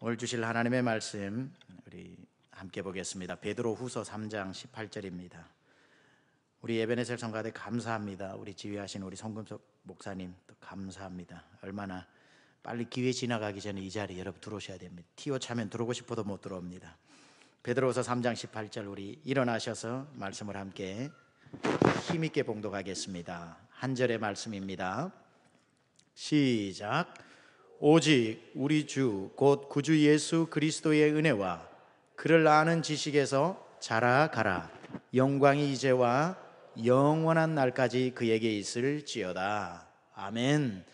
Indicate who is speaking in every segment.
Speaker 1: 오늘 주실 하나님의 말씀 우리 함께 보겠습니다. 베드로후서 3장 18절입니다. 우리 에베네셀 성가대 감사합니다. 우리 지휘하신 우리 성금석 목사님 또 감사합니다. 얼마나 빨리 기회 지나가기 전에 이 자리에 여러분 들어오셔야 됩니다. 티오 차면 들어오고 싶어도 못 들어옵니다. 베드로후서 3장 18절 우리 일어나셔서 말씀을 함께 힘있게 봉독하겠습니다. 한 절의 말씀입니다. 시작. 오직 우리 주 곧 구주 예수 그리스도의 은혜와 그를 아는 지식에서 자라가라. 영광이 이제와 영원한 날까지 그에게 있을지어다. 아멘.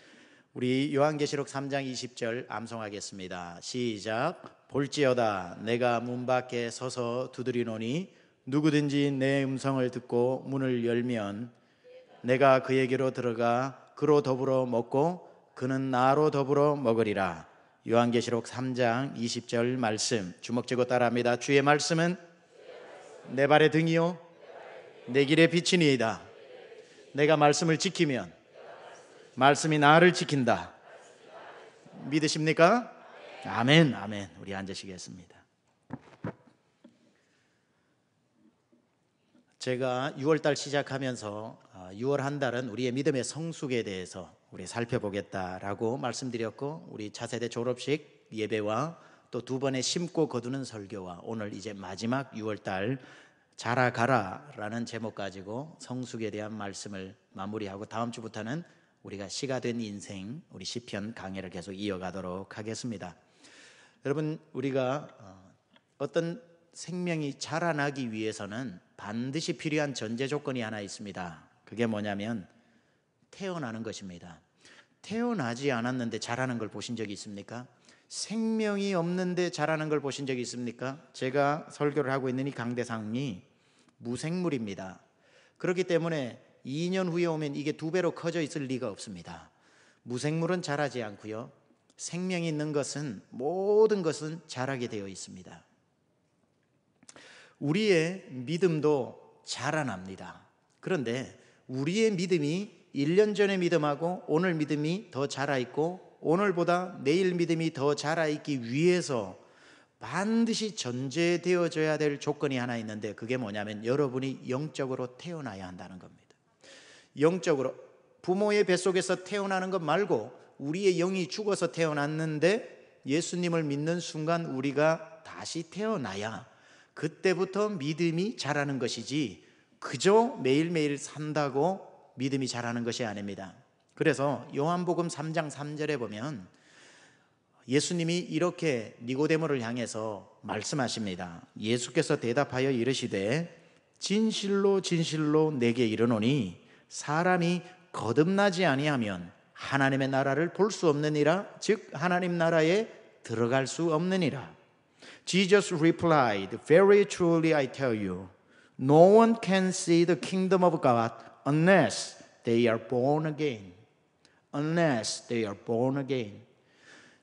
Speaker 1: 우리 요한계시록 3장 20절 암송하겠습니다. 시작. 볼지어다 내가 문 밖에 서서 두드리노니 누구든지 내 음성을 듣고 문을 열면 내가 그에게로 들어가 그로 더불어 먹고 그는 나로 더불어 먹으리라. 요한계시록 3장 20절 말씀 주먹 쥐고 따라합니다. 주의 말씀은 내 발의 등이요 내 길의 빛이니이다. 내가 말씀을 지키면 말씀이 나를 지킨다. 믿으십니까? 아멘. 아멘. 우리 앉으시겠습니다. 제가 6월달 시작하면서 6월 한 달은 우리의 믿음의 성숙에 대해서 우리 살펴보겠다라고 말씀드렸고, 우리 차세대 졸업식 예배와 또 두 번의 심고 거두는 설교와 오늘 이제 마지막 6월달 자라가라라는 제목 가지고 성숙에 대한 말씀을 마무리하고 다음 주부터는 우리가 시가 된 인생 우리 시편 강해를 계속 이어가도록 하겠습니다. 여러분, 우리가 어떤 생명이 자라나기 위해서는 반드시 필요한 전제 조건이 하나 있습니다. 그게 뭐냐면 태어나는 것입니다. 태어나지 않았는데 자라는 걸 보신 적이 있습니까? 생명이 없는데 자라는 걸 보신 적이 있습니까? 제가 설교를 하고 있는 이 강대상이 무생물입니다. 그렇기 때문에 2년 후에 오면 이게 2배로 커져 있을 리가 없습니다. 무생물은 자라지 않고요, 생명이 있는 것은 모든 것은 자라게 되어 있습니다. 우리의 믿음도 자라납니다. 그런데 우리의 믿음이 1년 전의 믿음하고 오늘 믿음이 더 자라있고 오늘보다 내일 믿음이 더 자라있기 위해서 반드시 전제되어져야 될 조건이 하나 있는데, 그게 뭐냐면 여러분이 영적으로 태어나야 한다는 겁니다. 영적으로 부모의 뱃속에서 태어나는 것 말고 우리의 영이 죽어서 태어났는데 예수님을 믿는 순간 우리가 다시 태어나야 그때부터 믿음이 자라는 것이지, 그저 매일매일 산다고 믿음이 자라는 것이 아닙니다. 그래서 요한복음 3장 3절에 보면 예수님이 이렇게 니고데모를 향해서 말씀하십니다. 예수께서 대답하여 이르시되 진실로 진실로 내게 이르노니 사람이 거듭나지 아니하면 하나님의 나라를 볼 수 없느니라. 즉 하나님 나라에 들어갈 수 없느니라. Jesus replied, Very truly I tell you, no one can see the kingdom of God unless they are born again. Unless they are born again.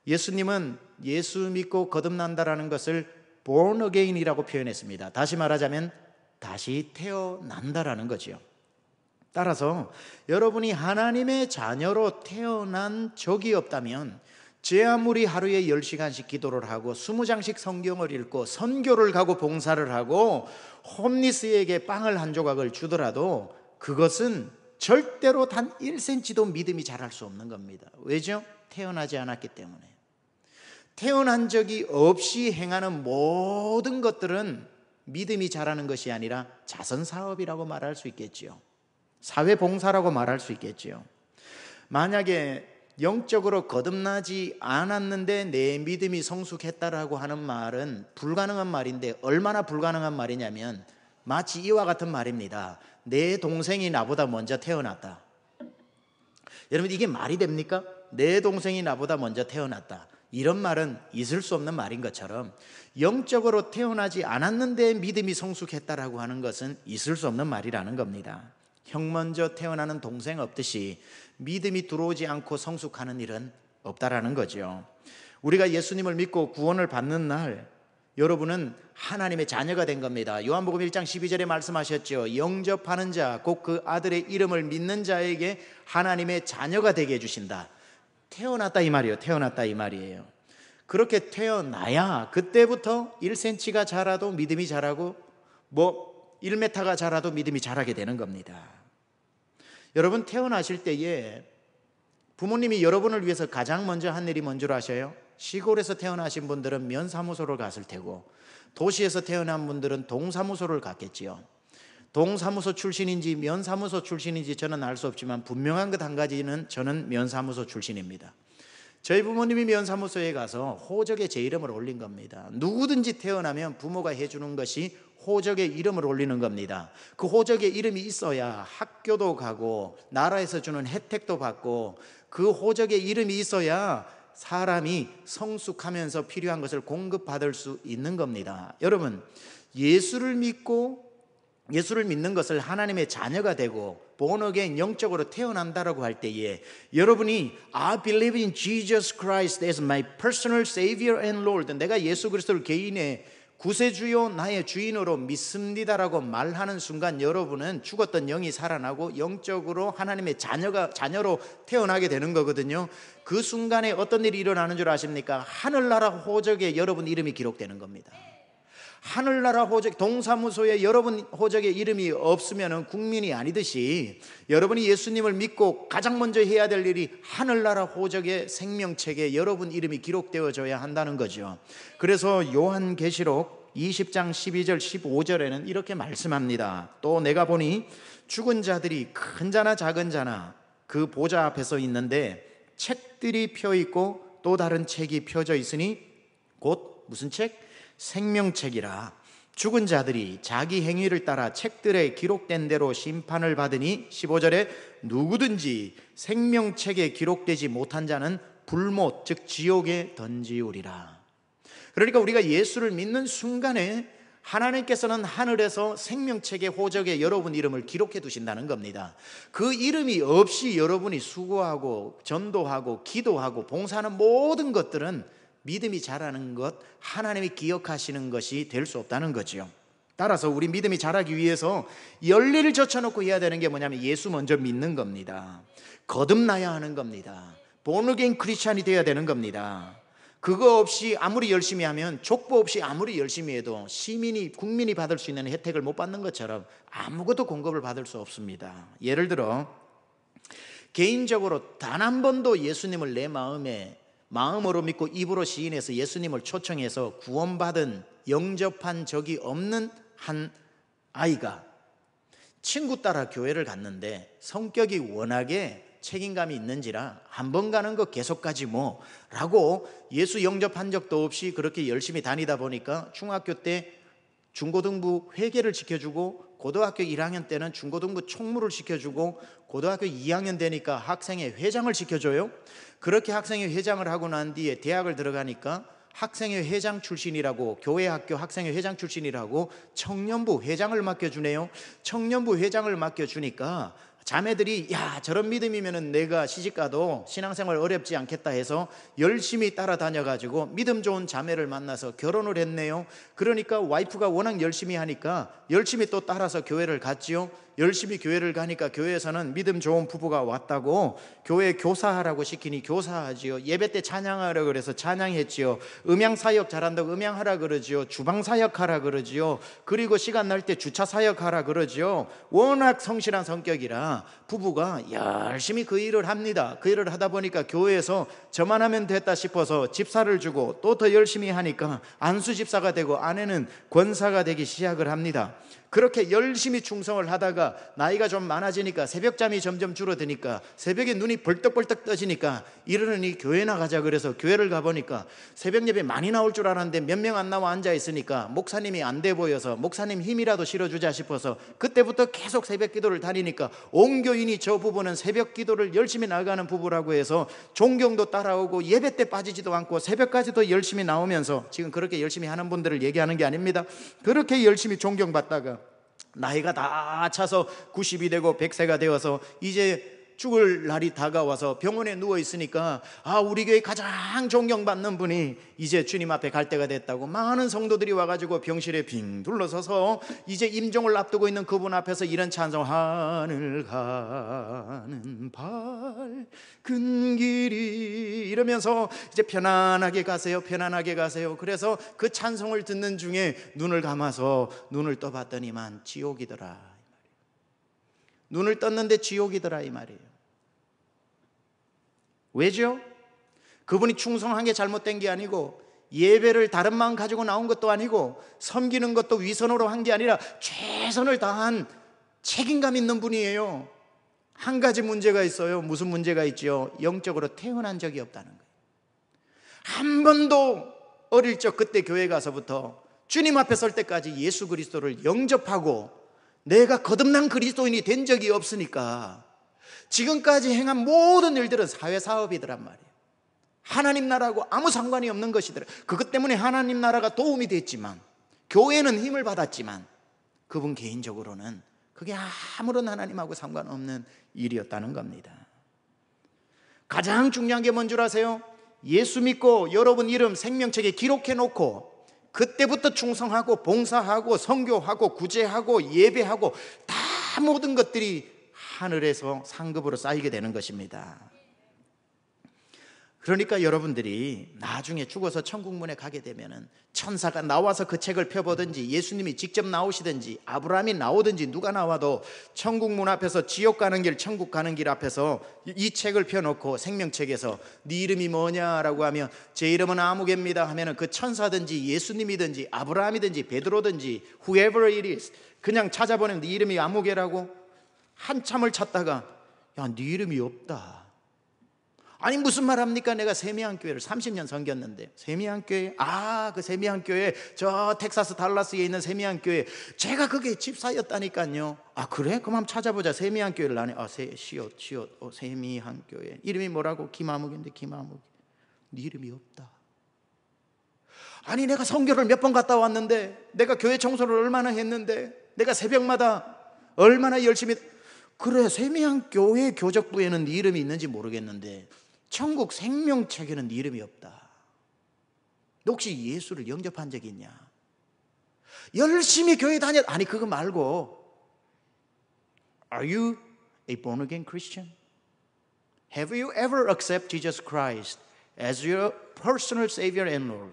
Speaker 1: 예수님은 예수 믿고 거듭난다라는 것을 born again이라고 표현했습니다. 다시 말하자면 다시 태어난다라는 거죠. 따라서 여러분이 하나님의 자녀로 태어난 적이 없다면 제 아무리 하루에 10시간씩 기도를 하고 20장씩 성경을 읽고 선교를 가고 봉사를 하고 홈리스에게 빵을 한 조각을 주더라도 그것은 절대로 단 1cm도 믿음이 자랄 수 없는 겁니다. 왜죠? 태어나지 않았기 때문에. 태어난 적이 없이 행하는 모든 것들은 믿음이 자라는 것이 아니라 자선사업이라고 말할 수 있겠지요. 사회봉사라고 말할 수 있겠지요. 만약에 영적으로 거듭나지 않았는데 내 믿음이 성숙했다라고 하는 말은 불가능한 말인데, 얼마나 불가능한 말이냐면 마치 이와 같은 말입니다. 내 동생이 나보다 먼저 태어났다. 여러분, 이게 말이 됩니까? 내 동생이 나보다 먼저 태어났다, 이런 말은 있을 수 없는 말인 것처럼 영적으로 태어나지 않았는데 믿음이 성숙했다라고 하는 것은 있을 수 없는 말이라는 겁니다. 형 먼저 태어나는 동생 없듯이 믿음이 들어오지 않고 성숙하는 일은 없다라는 거죠. 우리가 예수님을 믿고 구원을 받는 날 여러분은 하나님의 자녀가 된 겁니다. 요한복음 1장 12절에 말씀하셨죠. 영접하는 자, 곧 그 아들의 이름을 믿는 자에게 하나님의 자녀가 되게 해주신다. 태어났다 이 말이에요. 태어났다 이 말이에요. 그렇게 태어나야 그때부터 1cm가 자라도 믿음이 자라고 1m가 자라도 믿음이 자라게 되는 겁니다. 여러분, 태어나실 때에 부모님이 여러분을 위해서 가장 먼저 한 일이 뭔 줄 아셔요? 시골에서 태어나신 분들은 면사무소를 갔을 테고, 도시에서 태어난 분들은 동사무소를 갔겠지요. 동사무소 출신인지 면사무소 출신인지 저는 알 수 없지만 분명한 것 한 가지는 저는 면사무소 출신입니다. 저희 부모님이 면사무소에 가서 호적에 제 이름을 올린 겁니다. 누구든지 태어나면 부모가 해주는 것이 호적에 이름을 올리는 겁니다. 그 호적에 이름이 있어야 학교도 가고 나라에서 주는 혜택도 받고, 그 호적에 이름이 있어야 사람이 성숙하면서 필요한 것을 공급받을 수 있는 겁니다. 여러분, 예수를 믿는 것을 하나님의 자녀가 되고 born again, 영적으로 태어난다라고 할 때에 여러분이 I believe in Jesus Christ as my personal Savior and Lord, 내가 예수 그리스도를 개인의 구세주요 나의 주인으로 믿습니다라고 말하는 순간 여러분은 죽었던 영이 살아나고 영적으로 하나님의 자녀로 태어나게 되는 거거든요. 그 순간에 어떤 일이 일어나는 줄 아십니까? 하늘나라 호적에 여러분 이름이 기록되는 겁니다. 하늘나라 호적, 동사무소에 여러분 호적에 이름이 없으면 국민이 아니듯이 여러분이 예수님을 믿고 가장 먼저 해야 될 일이 하늘나라 호적의 생명책에 여러분 이름이 기록되어져야 한다는 거죠. 그래서 요한계시록 20장 12절 15절에는 이렇게 말씀합니다. 또 내가 보니 죽은 자들이 큰 자나 작은 자나 그 보좌 앞에 서 있는데 책들이 펴 있고 또 다른 책이 펴져 있으니 곧 무슨 책? 생명책이라. 죽은 자들이 자기 행위를 따라 책들에 기록된 대로 심판을 받으니 15절에 누구든지 생명책에 기록되지 못한 자는 불못 즉 지옥에 던지우리라. 그러니까 우리가 예수를 믿는 순간에 하나님께서는 하늘에서 생명책의 호적에 여러분 이름을 기록해 두신다는 겁니다. 그 이름이 없이 여러분이 수고하고 전도하고 기도하고 봉사하는 모든 것들은 믿음이 자라는 것, 하나님이 기억하시는 것이 될 수 없다는 거죠. 따라서 우리 믿음이 자라기 위해서 열리를 젖혀놓고 해야 되는 게 뭐냐면 예수 먼저 믿는 겁니다. 거듭나야 하는 겁니다. born again 크리스찬이 되어야 되는 겁니다. 그거 없이 아무리 열심히 하면, 족보 없이 아무리 열심히 해도 국민이 받을 수 있는 혜택을 못 받는 것처럼 아무것도 공급을 받을 수 없습니다. 예를 들어 개인적으로 단 한 번도 예수님을 내 마음으로 믿고 입으로 시인해서 예수님을 초청해서 구원받은, 영접한 적이 없는 한 아이가 친구 따라 교회를 갔는데 성격이 워낙에 책임감이 있는지라 한 번 가는 거 계속 가지 뭐 라고 예수 영접한 적도 없이 그렇게 열심히 다니다 보니까 중학교 때 중고등부 회계를 지켜주고, 고등학교 1학년 때는 중고등부 총무를 시켜주고, 고등학교 2학년 되니까 학생회 회장을 시켜줘요. 그렇게 학생회 회장을 하고 난 뒤에 대학을 들어가니까 학생회 회장 출신이라고, 교회 학교 학생회 회장 출신이라고 청년부 회장을 맡겨주네요. 청년부 회장을 맡겨주니까 자매들이 야, 저런 믿음이면 내가 시집가도 신앙생활 어렵지 않겠다 해서 열심히 따라다녀가지고 믿음 좋은 자매를 만나서 결혼을 했네요. 그러니까 와이프가 워낙 열심히 하니까 열심히 또 따라서 교회를 갔지요. 열심히 교회를 가니까 교회에서는 믿음 좋은 부부가 왔다고 교회 교사하라고 시키니 교사하지요. 예배 때 찬양하라 그래서 찬양했지요. 음향사역 잘한다고 음향하라 그러지요. 주방사역하라 그러지요. 그리고 시간 날 때 주차사역하라 그러지요. 워낙 성실한 성격이라 부부가 열심히 그 일을 합니다. 그 일을 하다 보니까 교회에서 저만 하면 됐다 싶어서 집사를 주고 또 더 열심히 하니까 안수집사가 되고 아내는 권사가 되기 시작을 합니다. 그렇게 열심히 충성을 하다가 나이가 좀 많아지니까 새벽잠이 점점 줄어드니까 새벽에 눈이 벌떡벌떡 떠지니까 이러니 교회 나가자 그래서 교회를 가보니까 새벽 예배 많이 나올 줄 알았는데 몇 명 안 나와 앉아있으니까 목사님이 안 돼 보여서 목사님 힘이라도 실어주자 싶어서 그때부터 계속 새벽 기도를 다니니까 온 교인이 저 부부는 새벽 기도를 열심히 나가는 부부라고 해서 존경도 따라오고 예배 때 빠지지도 않고 새벽까지도 열심히 나오면서, 지금 그렇게 열심히 하는 분들을 얘기하는 게 아닙니다. 그렇게 열심히 존경받다가 나이가 다 차서 90이 되고 100세가 되어서 이제 죽을 날이 다가와서 병원에 누워 있으니까 우리 교회 가장 존경받는 분이 이제 주님 앞에 갈 때가 됐다고 많은 성도들이 와가지고 병실에 빙 둘러서서 이제 임종을 앞두고 있는 그분 앞에서 이런 찬송, 하늘 가는 밝은 길이, 이러면서 이제 편안하게 가세요, 편안하게 가세요. 그래서 그 찬송을 듣는 중에 눈을 감아서 눈을 떠봤더니만 지옥이더라. 눈을 떴는데 지옥이더라 이 말이에요. 왜죠? 그분이 충성한 게 잘못된 게 아니고, 예배를 다른 마음 가지고 나온 것도 아니고, 섬기는 것도 위선으로 한 게 아니라 최선을 다한 책임감 있는 분이에요. 한 가지 문제가 있어요. 무슨 문제가 있죠? 영적으로 태어난 적이 없다는 거예요. 한 번도 어릴 적 그때 교회 가서부터 주님 앞에 설 때까지 예수 그리스도를 영접하고 내가 거듭난 그리스도인이 된 적이 없으니까 지금까지 행한 모든 일들은 사회사업이더란 말이에요. 하나님 나라하고 아무 상관이 없는 것이더라. 그것 때문에 하나님 나라가 도움이 됐지만, 교회는 힘을 받았지만, 그분 개인적으로는 그게 아무런 하나님하고 상관없는 일이었다는 겁니다. 가장 중요한 게 뭔 줄 아세요? 예수 믿고 여러분 이름 생명책에 기록해 놓고 그때부터 충성하고 봉사하고 선교하고 구제하고 예배하고 다 모든 것들이 하늘에서 상급으로 쌓이게 되는 것입니다. 그러니까 여러분들이 나중에 죽어서 천국문에 가게 되면은 천사가 나와서 그 책을 펴보든지 예수님이 직접 나오시든지 아브라함이 나오든지 누가 나와도 천국문 앞에서 지옥 가는 길, 천국 가는 길 앞에서 이 책을 펴놓고 생명책에서 네 이름이 뭐냐라고 하면 제 이름은 아무개입니다 하면은 그 천사든지 예수님이든지 아브라함이든지 베드로든지 whoever it is 그냥 찾아보면 네 이름이 아무개라고 한참을 찾다가 야, 네 이름이 없다. 아니 무슨 말 합니까? 내가 세미안교회를 30년 섬겼는데 세미안교회, 그 세미안교회 저 텍사스 달라스에 있는 세미안교회 제가 그게 집사였다니까요. 그래? 그럼 한번 찾아보자. 세미안교회를 아니 세미안교회 이름이 뭐라고? 김아묵인데 김아묵. 네 이름이 없다. 아니 내가 선교를 몇 번 갔다 왔는데 내가 교회 청소를 얼마나 했는데 내가 새벽마다 얼마나 열심히 그래 세미안교회 교적부에는 네 이름이 있는지 모르겠는데 천국 생명책에는 네 이름이 없다. 너 혹시 예수를 영접한 적이 있냐? 열심히 교회 다녔 아니 그거 말고 Are you a born again Christian? Have you ever accepted Jesus Christ as your personal Savior and Lord?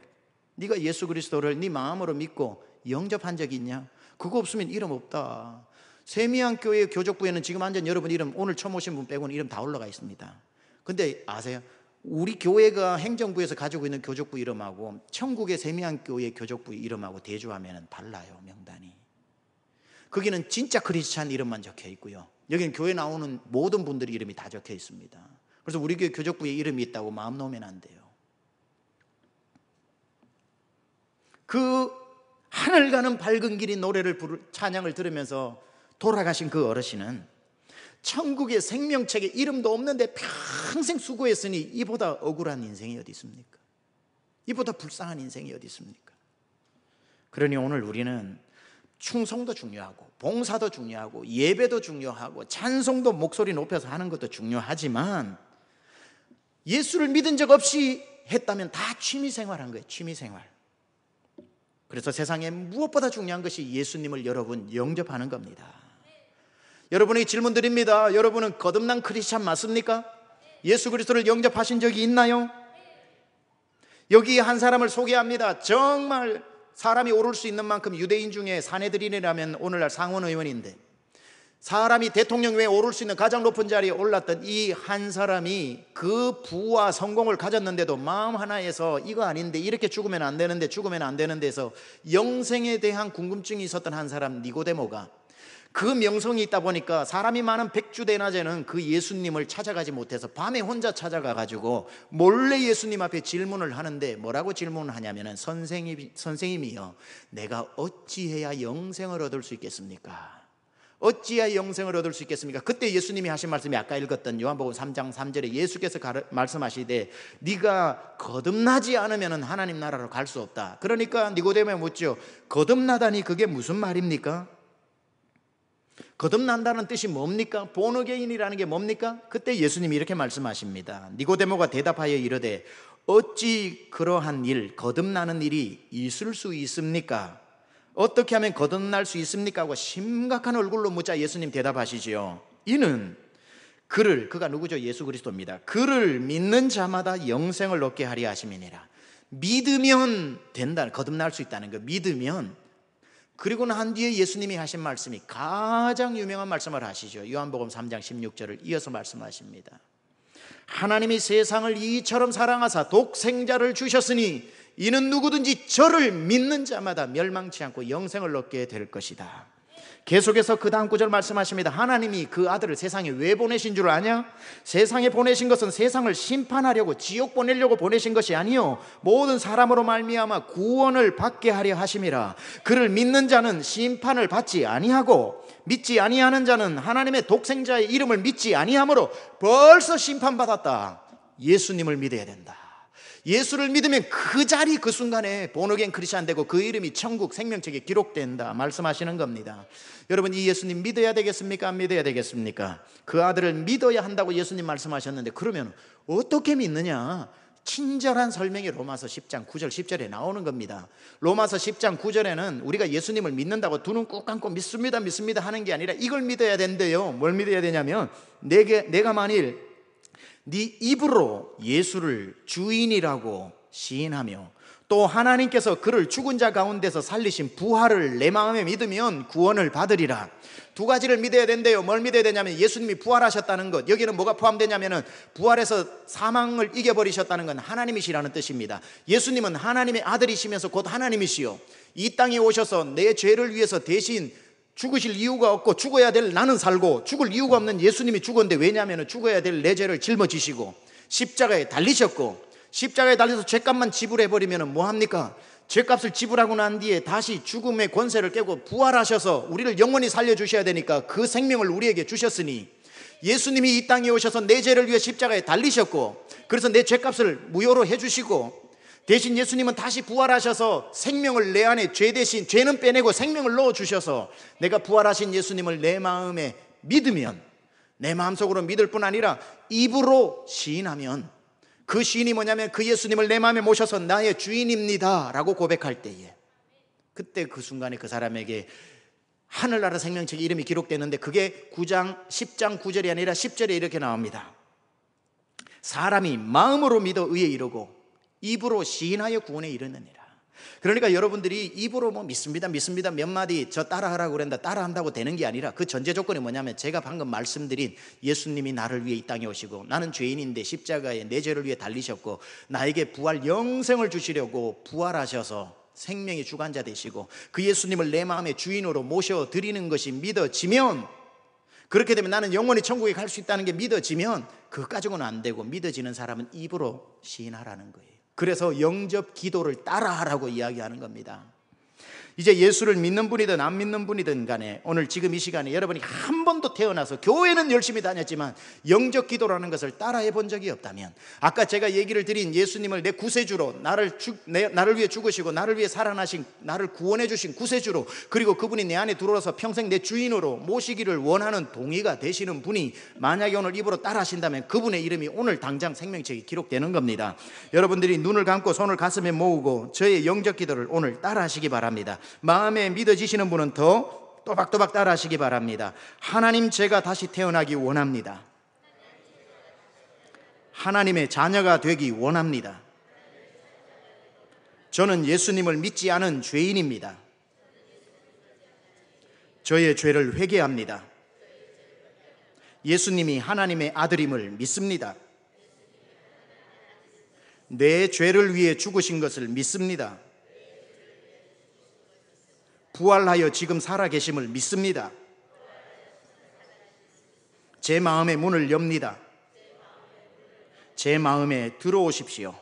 Speaker 1: 네가 예수 그리스도를 네 마음으로 믿고 영접한 적이 있냐? 그거 없으면 이름 없다. 세미안교회 교적부에는 지금 완전 여러분 이름 오늘 처음 오신 분 빼고는 이름 다 올라가 있습니다. 근데 아세요? 우리 교회가 행정부에서 가지고 있는 교적부 이름하고 천국의 세미안교회 교적부 이름하고 대조하면 달라요. 명단이. 거기는 진짜 크리스찬 이름만 적혀 있고요, 여기는 교회 나오는 모든 분들의 이름이 다 적혀 있습니다. 그래서 우리 교회 교적부에 이름이 있다고 마음 놓으면 안 돼요. 그 하늘 가는 밝은 길이 노래를 찬양을 들으면서 돌아가신 그 어르신은 천국의 생명책에 이름도 없는데 평생 수고했으니 이보다 억울한 인생이 어디 있습니까? 이보다 불쌍한 인생이 어디 있습니까? 그러니 오늘 우리는 충성도 중요하고 봉사도 중요하고 예배도 중요하고 찬송도 목소리 높여서 하는 것도 중요하지만 예수를 믿은 적 없이 했다면 다 취미생활한 거예요. 취미생활. 그래서 세상에 무엇보다 중요한 것이 예수님을 여러분 영접하는 겁니다. 여러분에게 질문 드립니다. 여러분은 거듭난 크리스찬 맞습니까? 예수 그리스도를 영접하신 적이 있나요? 여기 한 사람을 소개합니다. 정말 사람이 오를 수 있는 만큼 유대인 중에 사내들인이라면 오늘날 상원 의원인데 사람이 대통령에 오를 수 있는 가장 높은 자리에 올랐던 이 한 사람이 그 부와 성공을 가졌는데도 마음 하나에서 이거 아닌데 이렇게 죽으면 안 되는데 죽으면 안 되는 데서 영생에 대한 궁금증이 있었던 한 사람 니고데모가 그 명성이 있다 보니까 사람이 많은 백주대낮에는 그 예수님을 찾아가지 못해서 밤에 혼자 찾아가가지고 몰래 예수님 앞에 질문을 하는데 뭐라고 질문을 하냐면은 선생님이요, 내가 어찌해야 영생을 얻을 수 있겠습니까? 어찌해야 영생을 얻을 수 있겠습니까? 그때 예수님이 하신 말씀이 아까 읽었던 요한복음 3장 3절에 예수께서 말씀하시되 네가 거듭나지 않으면 하나님 나라로 갈 수 없다. 그러니까 니고데모에 묻죠. 거듭나다니 그게 무슨 말입니까? 거듭난다는 뜻이 뭡니까? 본어게인이라는 게 뭡니까? 그때 예수님이 이렇게 말씀하십니다. 니고데모가 대답하여 이르되 어찌 그러한 일, 거듭나는 일이 있을 수 있습니까? 어떻게 하면 거듭날 수 있습니까? 하고 심각한 얼굴로 묻자 예수님 대답하시지요. 이는 그가 누구죠? 예수 그리스도입니다. 그를 믿는 자마다 영생을 얻게 하려 하심이니라. 믿으면 된다, 거듭날 수 있다는 거. 믿으면. 그리고 난 뒤에 예수님이 하신 말씀이 가장 유명한 말씀을 하시죠. 요한복음 3장 16절을 이어서 말씀하십니다. 하나님이 세상을 이처럼 사랑하사 독생자를 주셨으니 이는 누구든지 저를 믿는 자마다 멸망치 않고 영생을 얻게 될 것이다. 계속해서 그 다음 구절 말씀하십니다. 하나님이 그 아들을 세상에 왜 보내신 줄 아냐? 세상에 보내신 것은 세상을 심판하려고, 지옥 보내려고 보내신 것이 아니요 모든 사람으로 말미암아 구원을 받게 하려 하심이라. 그를 믿는 자는 심판을 받지 아니하고 믿지 아니하는 자는 하나님의 독생자의 이름을 믿지 아니하므로 벌써 심판받았다. 예수님을 믿어야 된다. 예수를 믿으면 그 자리 그 순간에 본어게인 크리스찬 되고 그 이름이 천국 생명책에 기록된다 말씀하시는 겁니다. 여러분, 이 예수님 믿어야 되겠습니까? 안 믿어야 되겠습니까? 그 아들을 믿어야 한다고 예수님 말씀하셨는데, 그러면 어떻게 믿느냐? 친절한 설명이 로마서 10장 9절 10절에 나오는 겁니다. 로마서 10장 9절에는 우리가 예수님을 믿는다고 두 눈 꼭 감고 믿습니다 믿습니다 하는 게 아니라 이걸 믿어야 된대요. 뭘 믿어야 되냐면 내가 만일 네 입으로 예수를 주인이라고 시인하며 또 하나님께서 그를 죽은 자 가운데서 살리신 부활을 내 마음에 믿으면 구원을 받으리라. 두 가지를 믿어야 된대요. 뭘 믿어야 되냐면 예수님이 부활하셨다는 것. 여기는 뭐가 포함되냐면 부활해서 사망을 이겨버리셨다는 건 하나님이시라는 뜻입니다. 예수님은 하나님의 아들이시면서 곧 하나님이시요, 이 땅에 오셔서 내 죄를 위해서 대신 죽으실 이유가 없고 죽어야 될 나는 살고 죽을 이유가 없는 예수님이 죽었는데, 왜냐하면 죽어야 될 내 죄를 짊어지시고 십자가에 달리셨고, 십자가에 달려서 죄값만 지불해버리면 뭐합니까? 죄값을 지불하고 난 뒤에 다시 죽음의 권세를 깨고 부활하셔서 우리를 영원히 살려주셔야 되니까 그 생명을 우리에게 주셨으니, 예수님이 이 땅에 오셔서 내 죄를 위해 십자가에 달리셨고 그래서 내 죄값을 무효로 해주시고, 대신 예수님은 다시 부활하셔서 생명을 내 안에 죄 대신 죄는 빼내고 생명을 넣어주셔서 내가 부활하신 예수님을 내 마음에 믿으면, 내 마음속으로 믿을 뿐 아니라 입으로 시인하면, 그 시인이 뭐냐면 그 예수님을 내 마음에 모셔서 나의 주인입니다 라고 고백할 때에, 그때 그 순간에 그 사람에게 하늘나라 생명책 이름이 기록되는데, 그게 10장 9절이 아니라 10절에 이렇게 나옵니다. 사람이 마음으로 믿어 의에 이르고 입으로 시인하여 구원에 이르느니라. 그러니까 여러분들이 입으로 믿습니다 몇 마디 저 따라하라고 그랬는데 따라한다고 되는 게 아니라, 그 전제 조건이 뭐냐면 제가 방금 말씀드린 예수님이 나를 위해 이 땅에 오시고 나는 죄인인데 십자가에 내 죄를 위해 달리셨고 나에게 부활 영생을 주시려고 부활하셔서 생명의 주관자 되시고 그 예수님을 내 마음의 주인으로 모셔드리는 것이 믿어지면, 그렇게 되면 나는 영원히 천국에 갈 수 있다는 게 믿어지면, 그것 가지고는 안 되고 믿어지는 사람은 입으로 시인하라는 거예요. 그래서 영접 기도를 따라하라고 이야기하는 겁니다. 이제 예수를 믿는 분이든 안 믿는 분이든 간에 오늘 지금 이 시간에 여러분이 한 번도 태어나서 교회는 열심히 다녔지만 영접 기도라는 것을 따라해 본 적이 없다면, 아까 제가 얘기를 드린 예수님을 내 구세주로, 나를 위해 죽으시고 나를 위해 살아나신, 나를 구원해 주신 구세주로, 그리고 그분이 내 안에 들어와서 평생 내 주인으로 모시기를 원하는 동의가 되시는 분이 만약에 오늘 입으로 따라하신다면 그분의 이름이 오늘 당장 생명책에 기록되는 겁니다. 여러분들이 눈을 감고 손을 가슴에 모으고 저의 영접 기도를 오늘 따라하시기 바랍니다. 마음에 믿어지시는 분은 더 또박또박 따라 하시기 바랍니다. 하나님, 제가 다시 태어나기 원합니다. 하나님의 자녀가 되기 원합니다. 저는 예수님을 믿지 않은 죄인입니다. 저의 죄를 회개합니다. 예수님이 하나님의 아들임을 믿습니다. 내 죄를 위해 죽으신 것을 믿습니다. 부활하여 지금 살아계심을 믿습니다. 제 마음의 문을 엽니다. 제 마음에 들어오십시오.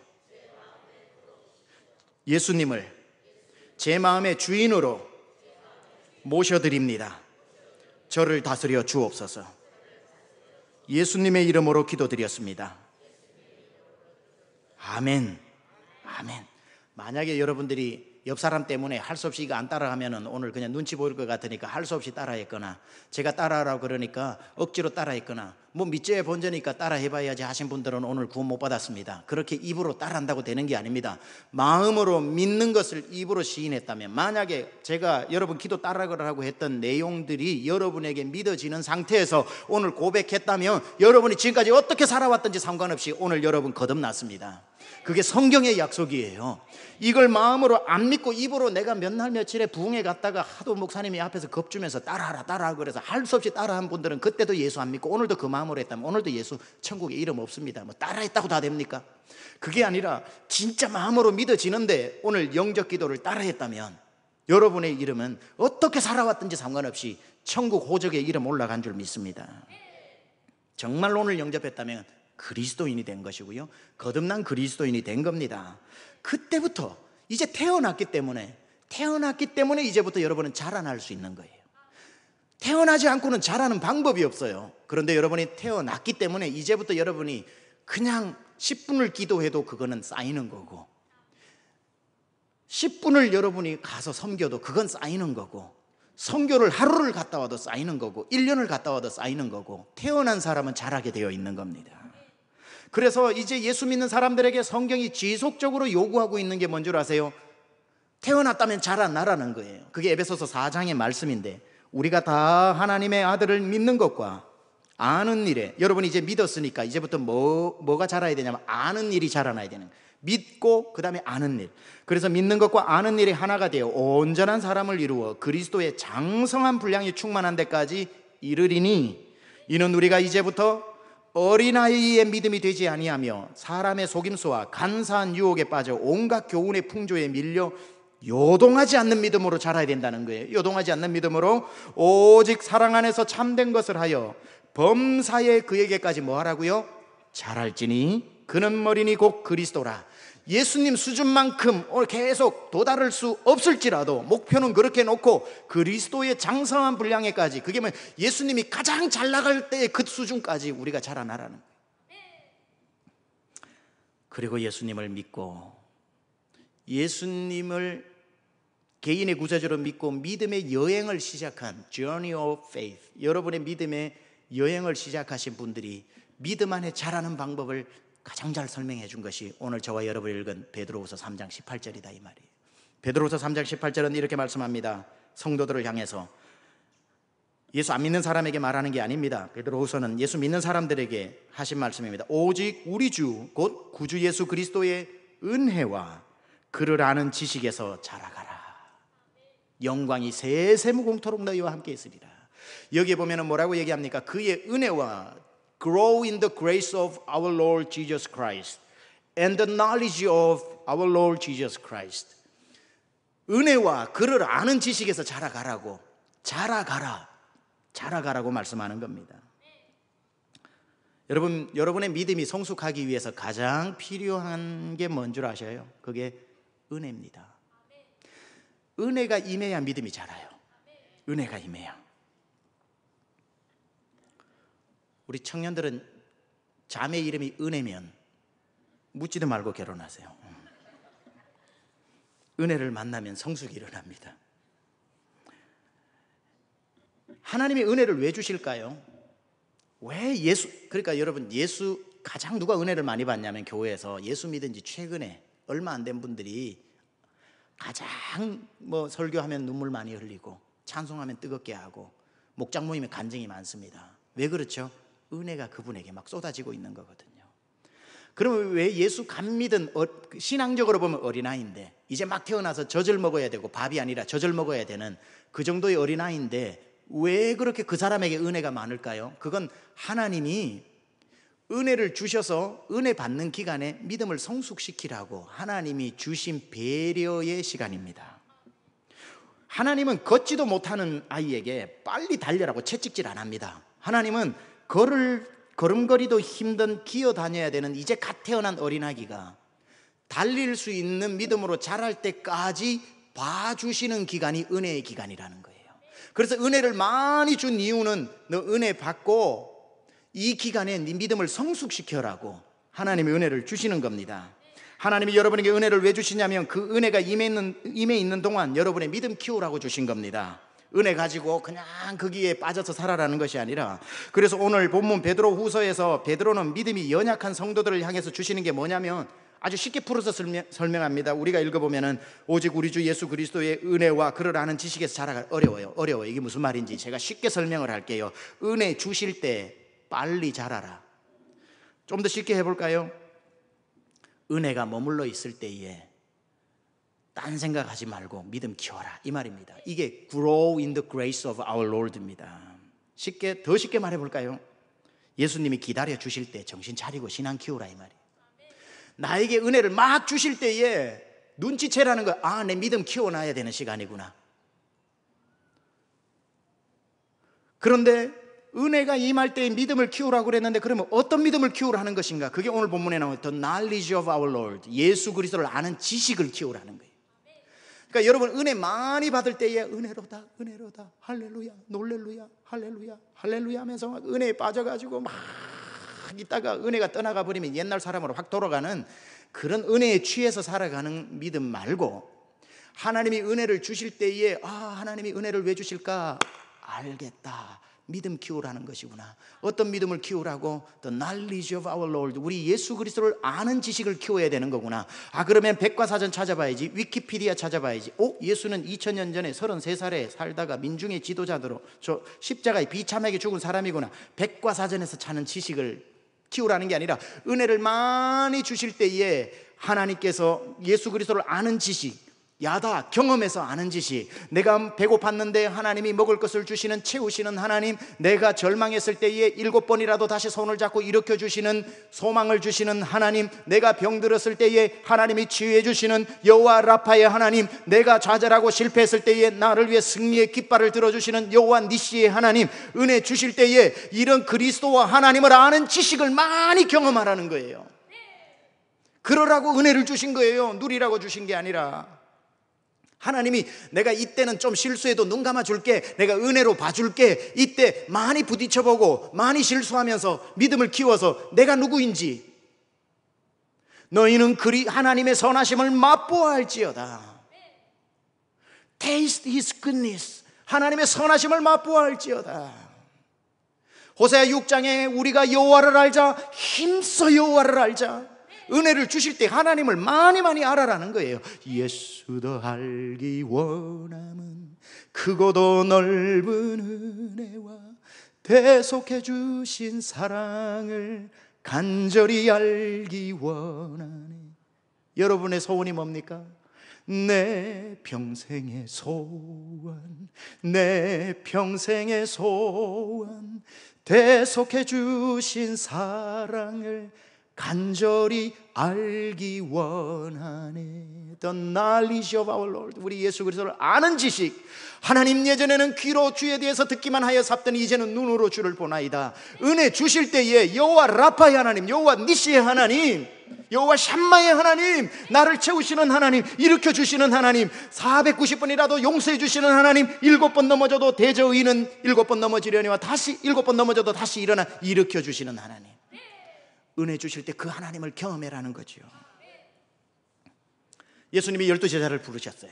Speaker 1: 예수님을 제 마음의 주인으로 모셔드립니다. 저를 다스려 주옵소서. 예수님의 이름으로 기도드렸습니다. 아멘. 아멘. 만약에 여러분들이 옆 사람 때문에 할 수 없이 이거 안 따라하면은 오늘 그냥 눈치 보일 것 같으니까 할 수 없이 따라했거나, 제가 따라하라고 그러니까 억지로 따라했거나, 뭐 밑죄 번제니까 따라해봐야지 하신 분들은 오늘 구원 못 받았습니다. 그렇게 입으로 따라한다고 되는 게 아닙니다. 마음으로 믿는 것을 입으로 시인했다면, 만약에 제가 여러분 기도 따라하라고 했던 내용들이 여러분에게 믿어지는 상태에서 오늘 고백했다면, 여러분이 지금까지 어떻게 살아왔든지 상관없이 오늘 여러분 거듭났습니다. 그게 성경의 약속이에요. 이걸 마음으로 안 믿고 입으로 내가 몇 날 며칠에 부흥회 갔다가 하도 목사님이 앞에서 겁주면서 따라하라 그래서 할 수 없이 따라한 분들은 그때도 예수 안 믿고 오늘도 그 마음으로 했다면 오늘도 예수 천국에 이름 없습니다. 뭐 따라했다고 다 됩니까? 그게 아니라 진짜 마음으로 믿어지는데 오늘 영적 기도를 따라했다면 여러분의 이름은 어떻게 살아왔든지 상관없이 천국 호적에 이름 올라간 줄 믿습니다. 정말 오늘 영접했다면 그리스도인이 된 것이고요, 거듭난 그리스도인이 된 겁니다. 그때부터 이제 태어났기 때문에 이제부터 여러분은 자라날 수 있는 거예요. 태어나지 않고는 자라는 방법이 없어요. 그런데 여러분이 태어났기 때문에 이제부터 여러분이 그냥 10분을 기도해도 그거는 쌓이는 거고, 10분을 여러분이 가서 섬겨도 그건 쌓이는 거고, 선교를 하루를 갔다 와도 쌓이는 거고, 1년을 갔다 와도 쌓이는 거고, 태어난 사람은 자라게 되어 있는 겁니다. 그래서 이제 예수 믿는 사람들에게 성경이 지속적으로 요구하고 있는 게 뭔 줄 아세요? 태어났다면 자라나라는 거예요. 그게 에베소서 4장의 말씀인데, 우리가 다 하나님의 아들을 믿는 것과 아는 일에, 여러분이 이제 믿었으니까 이제부터 뭐가 자라야 되냐면 아는 일이 자라나야 되는 거예요. 믿고 그 다음에 아는 일. 그래서 믿는 것과 아는 일이 하나가 되어 온전한 사람을 이루어 그리스도의 장성한 분량이 충만한 데까지 이르리니, 이는 우리가 이제부터 어린아이의 믿음이 되지 아니하며 사람의 속임수와 간사한 유혹에 빠져 온갖 교훈의 풍조에 밀려 요동하지 않는 믿음으로 자라야 된다는 거예요. 요동하지 않는 믿음으로 오직 사랑 안에서 참된 것을 하여 범사에 그에게까지 뭐 하라고요? 자랄지니 그는 머리니 곧 그리스도라. 예수님 수준만큼 오늘 계속 도달할 수 없을지라도 목표는 그렇게 놓고 그리스도의 장성한 분량에까지, 그게 뭐 예수님이 가장 잘 나갈 때의 그 수준까지 우리가 자라나라는 거예요. 그리고 예수님을 믿고, 예수님을 개인의 구세주로 믿고 믿음의 여행을 시작한 Journey of Faith, 여러분의 믿음의 여행을 시작하신 분들이 믿음 안에 자라는 방법을 가장 잘 설명해 준 것이 오늘 저와 여러분이 읽은 베드로후서 3장 18절이다 이 말이에요. 베드로후서 3장 18절은 이렇게 말씀합니다. 성도들을 향해서, 예수 안 믿는 사람에게 말하는 게 아닙니다. 베드로후서는 예수 믿는 사람들에게 하신 말씀입니다. 오직 우리 주 곧 구주 예수 그리스도의 은혜와 그를 아는 지식에서 자라가라. 영광이 세세무공토록 너희와 함께 있으리라. 여기에 보면 뭐라고 얘기합니까? 그의 은혜와 Grow in the grace of our Lord Jesus Christ and the knowledge of our Lord Jesus Christ. 은혜와 그를 아는 지식에서 자라가라고, 자라가라고 말씀하는 겁니다. 여러분의 믿음이 성숙하기 위해서 가장 필요한 게 뭔 줄 아셔요? 그게 은혜입니다. 은혜가 임해야 믿음이 자라요. 은혜가 임해야. 우리 청년들은 자매 이름이 은혜면 묻지도 말고 결혼하세요. 은혜를 만나면 성숙이 일어납니다. 하나님이 은혜를 왜 주실까요? 그러니까 여러분, 예수 가장 누가 은혜를 많이 받냐면 교회에서 예수 믿은 지 최근에 얼마 안 된 분들이 가장 설교하면 눈물 많이 흘리고 찬송하면 뜨겁게 하고 목장 모임에 간증이 많습니다. 왜 그렇죠? 은혜가 그분에게 막 쏟아지고 있는 거거든요. 그러면 왜 예수 감 믿은, 신앙적으로 보면 어린아이인데 이제 막 태어나서 젖을 먹어야 되고 밥이 아니라 젖을 먹어야 되는 그 정도의 어린아이인데 왜 그렇게 그 사람에게 은혜가 많을까요? 그건 하나님이 은혜를 주셔서 은혜 받는 기간에 믿음을 성숙시키라고 하나님이 주신 배려의 시간입니다. 하나님은 걷지도 못하는 아이에게 빨리 달려라고 채찍질 안 합니다. 하나님은 걸음걸이도 힘든 기어 다녀야 되는 이제 갓 태어난 어린아기가 달릴 수 있는 믿음으로 자랄 때까지 봐주시는 기간이 은혜의 기간이라는 거예요. 그래서 은혜를 많이 준 이유는 너 은혜 받고 이 기간에 네 믿음을 성숙시켜라고 하나님의 은혜를 주시는 겁니다. 하나님이 여러분에게 은혜를 왜 주시냐면 그 은혜가 임해 있는 동안 여러분의 믿음 키우라고 주신 겁니다. 은혜 가지고 그냥 거기에 빠져서 살아라는 것이 아니라, 그래서 오늘 본문 베드로 후서에서 베드로는 믿음이 연약한 성도들을 향해서 주시는 게 뭐냐면 아주 쉽게 풀어서 설명합니다. 우리가 읽어보면은 오직 우리 주 예수 그리스도의 은혜와 그를 아는 지식에서 자라가 어려워요. 이게 무슨 말인지 제가 쉽게 설명을 할게요. 은혜 주실 때 빨리 자라라. 좀 더 쉽게 해볼까요? 은혜가 머물러 있을 때에 딴 생각하지 말고 믿음 키워라, 이 말입니다. 이게 grow in the grace of our Lord입니다. 더 쉽게 말해볼까요? 예수님이 기다려 주실 때 정신 차리고 신앙 키우라, 이 말이에요. 나에게 은혜를 막 주실 때에 눈치채라는 거. 아, 내 믿음 키워놔야 되는 시간이구나. 그런데 은혜가 임할 때에 믿음을 키우라고 그랬는데, 그러면 어떤 믿음을 키우라는 것인가? 그게 오늘 본문에 나오는 The knowledge of our Lord, 예수 그리스도를 아는 지식을 키우라는 거예요. 그러니까 여러분 은혜 많이 받을 때에 은혜로다 할렐루야 놀렐루야 할렐루야 할렐루야 하면서 막 은혜에 빠져가지고 막 있다가 은혜가 떠나가 버리면 옛날 사람으로 확 돌아가는 그런 은혜에 취해서 살아가는 믿음 말고, 하나님이 은혜를 주실 때에 하나님이 은혜를 왜 주실까? 알겠다, 믿음 키우라는 것이구나. 어떤 믿음을 키우라고? The knowledge of our Lord, 우리 예수 그리스도를 아는 지식을 키워야 되는 거구나. 그러면 백과사전 찾아봐야지, 위키피디아 찾아봐야지. 예수는 2000년 전에 33살에 살다가 민중의 지도자로 십자가에 비참하게 죽은 사람이구나. 백과사전에서 찾는 지식을 키우라는 게 아니라, 은혜를 많이 주실 때에 하나님께서 예수 그리스도를 아는 지식, 경험해서 아는 지식, 내가 배고팠는데 하나님이 먹을 것을 주시는, 채우시는 하나님, 내가 절망했을 때에 7번이라도 다시 손을 잡고 일으켜 주시는, 소망을 주시는 하나님, 내가 병들었을 때에 하나님이 치유해 주시는 여호와 라파의 하나님, 내가 좌절하고 실패했을 때에 나를 위해 승리의 깃발을 들어주시는 여호와 니시의 하나님, 은혜 주실 때에 이런 그리스도와 하나님을 아는 지식을 많이 경험하라는 거예요. 그러라고 은혜를 주신 거예요. 누리라고 주신 게 아니라. 하나님이 내가 이때는 좀 실수해도 눈 감아줄게, 내가 은혜로 봐줄게, 이때 많이 부딪혀보고 많이 실수하면서 믿음을 키워서 내가 누구인지, 너희는 하나님의 선하심을 맛보아할지어다. Taste His goodness, 하나님의 선하심을 맛보아할지어다. 호세아 6장에 우리가 여호와를 알자, 힘써 여호와를 알자. 은혜를 주실 때 하나님을 많이 알아라는 거예요. 예수도 알기 원함은 크고도 넓은 은혜와 대속해 주신 사랑을 간절히 알기 원하네. 여러분의 소원이 뭡니까? 내 평생의 소원, 내 평생의 소원, 대속해 주신 사랑을 간절히 알기 원하네. The knowledge of our Lord, 우리 예수 그리스도를 아는 지식. 하나님, 예전에는 귀로 주에 대해서 듣기만 하여 삽더니 이제는 눈으로 주를 보나이다. 은혜 주실 때에 여호와 라파의 하나님, 여호와 니시의 하나님, 여호와 샴마의 하나님, 나를 채우시는 하나님, 일으켜 주시는 하나님, 490번이라도 용서해 주시는 하나님, 7번 넘어져도 대저 의인은 7번 넘어지려니와 다시 7번 넘어져도 다시 일어나 일으켜 주시는 하나님. 은혜 주실 때 그 하나님을 경험해라는 거죠. 예수님이 12제자를 부르셨어요.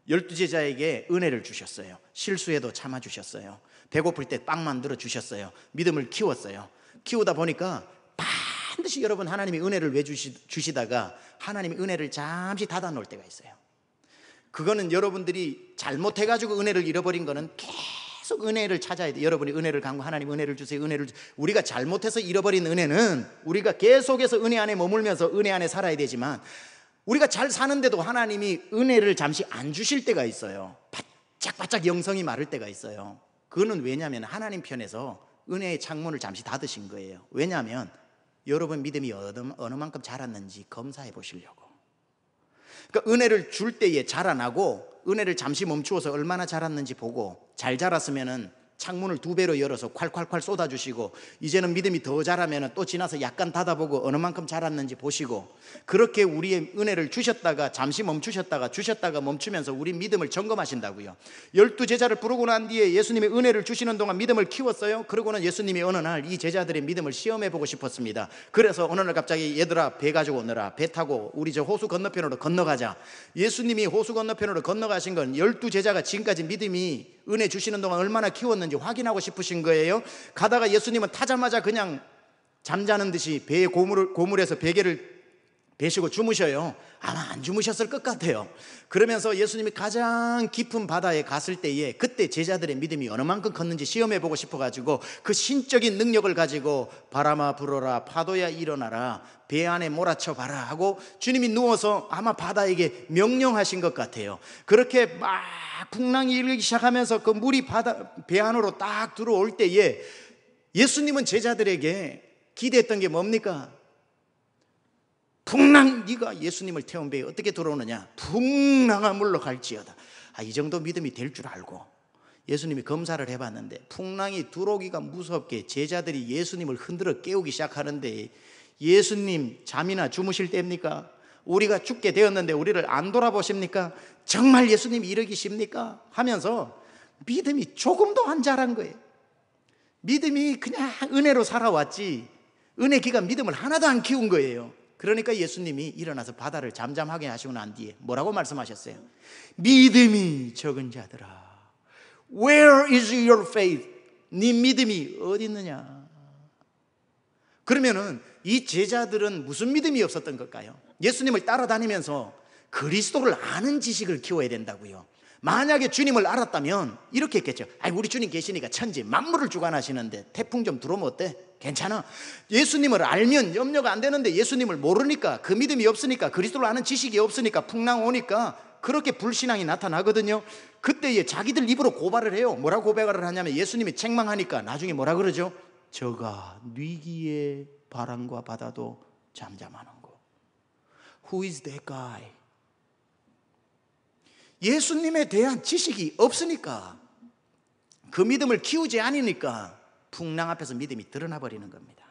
Speaker 1: 12제자에게 은혜를 주셨어요. 실수해도 참아주셨어요. 배고플 때 빵 만들어 주셨어요. 믿음을 키웠어요. 키우다 보니까 반드시 여러분, 하나님이 은혜를 왜 주시다가 하나님이 은혜를 잠시 닫아 놓을 때가 있어요. 그거는 여러분들이 잘못해가지고 은혜를 잃어버린 거는 계속 은혜를 찾아야 돼. 여러분이 은혜를 간구, 하나님 은혜를 주세요, 은혜를 우리가 잘못해서 잃어버린 은혜는 우리가 계속해서 은혜 안에 머물면서 은혜 안에 살아야 되지만, 우리가 잘 사는데도 하나님이 은혜를 잠시 안 주실 때가 있어요. 바짝바짝 영성이 마를 때가 있어요. 그거는 왜냐하면 하나님 편에서 은혜의 창문을 잠시 닫으신 거예요. 왜냐하면 여러분 믿음이 어느 만큼 자랐는지 검사해 보시려고. 그러니까 은혜를 줄 때에 자라나고, 은혜를 잠시 멈추어서 얼마나 자랐는지 보고, 잘 자랐으면은 창문을 2배로 열어서 콸콸콸 쏟아주시고, 이제는 믿음이 더 자라면 또 지나서 약간 닫아보고 어느 만큼 자랐는지 보시고, 그렇게 우리의 은혜를 주셨다가 잠시 멈추셨다가 주셨다가 멈추면서 우리 믿음을 점검하신다고요. 12제자를 부르고 난 뒤에 예수님이 은혜를 주시는 동안 믿음을 키웠어요. 그러고는 예수님이 어느 날 이 제자들의 믿음을 시험해보고 싶었습니다. 그래서 어느 날 갑자기 얘들아 배 가지고 오너라, 배 타고 우리 저 호수 건너편으로 건너가자. 예수님이 호수 건너편으로 건너가신 건 12제자가 지금까지 믿음이 은혜 주시는 동안 얼마나 키웠는지 확인하고 싶으신 거예요. 가다가 예수님은 타자마자 그냥 잠자는 듯이 배의 고물에서 베개를 베시고 주무셔요. 아마 안 주무셨을 것 같아요. 그러면서 예수님이 가장 깊은 바다에 갔을 때에 그때 제자들의 믿음이 어느 만큼 컸는지 시험해보고 싶어가지고 그 신적인 능력을 가지고 바람아 불어라, 파도야 일어나라, 배 안에 몰아쳐 봐라 하고 주님이 누워서 아마 바다에게 명령하신 것 같아요. 그렇게 막 풍랑이 일기 시작하면서 그 물이 배 안으로 딱 들어올 때에 예수님은 제자들에게 기대했던 게 뭡니까? 풍랑, 네가 예수님을 태운 배에 어떻게 들어오느냐? 풍랑한 물로 갈지어다. 이 정도 믿음이 될 줄 알고 예수님이 검사를 해봤는데 풍랑이 들어오기가 무섭게 제자들이 예수님을 흔들어 깨우기 시작하는데, 예수님 잠이나 주무실 때입니까? 우리가 죽게 되었는데 우리를 안 돌아보십니까? 정말 예수님이 이러기십니까? 하면서 믿음이 조금도 안 자란 거예요. 믿음이 그냥 은혜로 살아왔지 은혜 기간 믿음을 하나도 안 키운 거예요. 그러니까 예수님이 일어나서 바다를 잠잠하게 하시고 난 뒤에 뭐라고 말씀하셨어요? 믿음이 적은 자들아, Where is your faith? 네 믿음이 어디 있느냐? 그러면은 이 제자들은 무슨 믿음이 없었던 걸까요? 예수님을 따라다니면서 그리스도를 아는 지식을 키워야 된다고요. 만약에 주님을 알았다면 이렇게 했겠죠. 우리 주님 계시니까 천지 만물을 주관하시는데 태풍 좀 들어오면 어때? 괜찮아. 예수님을 알면 염려가 안 되는데 예수님을 모르니까, 그 믿음이 없으니까, 그리스도를 아는 지식이 없으니까 풍랑 오니까 그렇게 불신앙이 나타나거든요. 그때에 자기들 입으로 고발을 해요. 뭐라고 고백을 하냐면 예수님이 책망하니까 나중에 뭐라 그러죠? 저가 뉘기에 바람과 바다도 잠잠하는 거. Who is that guy? 예수님에 대한 지식이 없으니까, 그 믿음을 키우지 않으니까 풍랑 앞에서 믿음이 드러나 버리는 겁니다.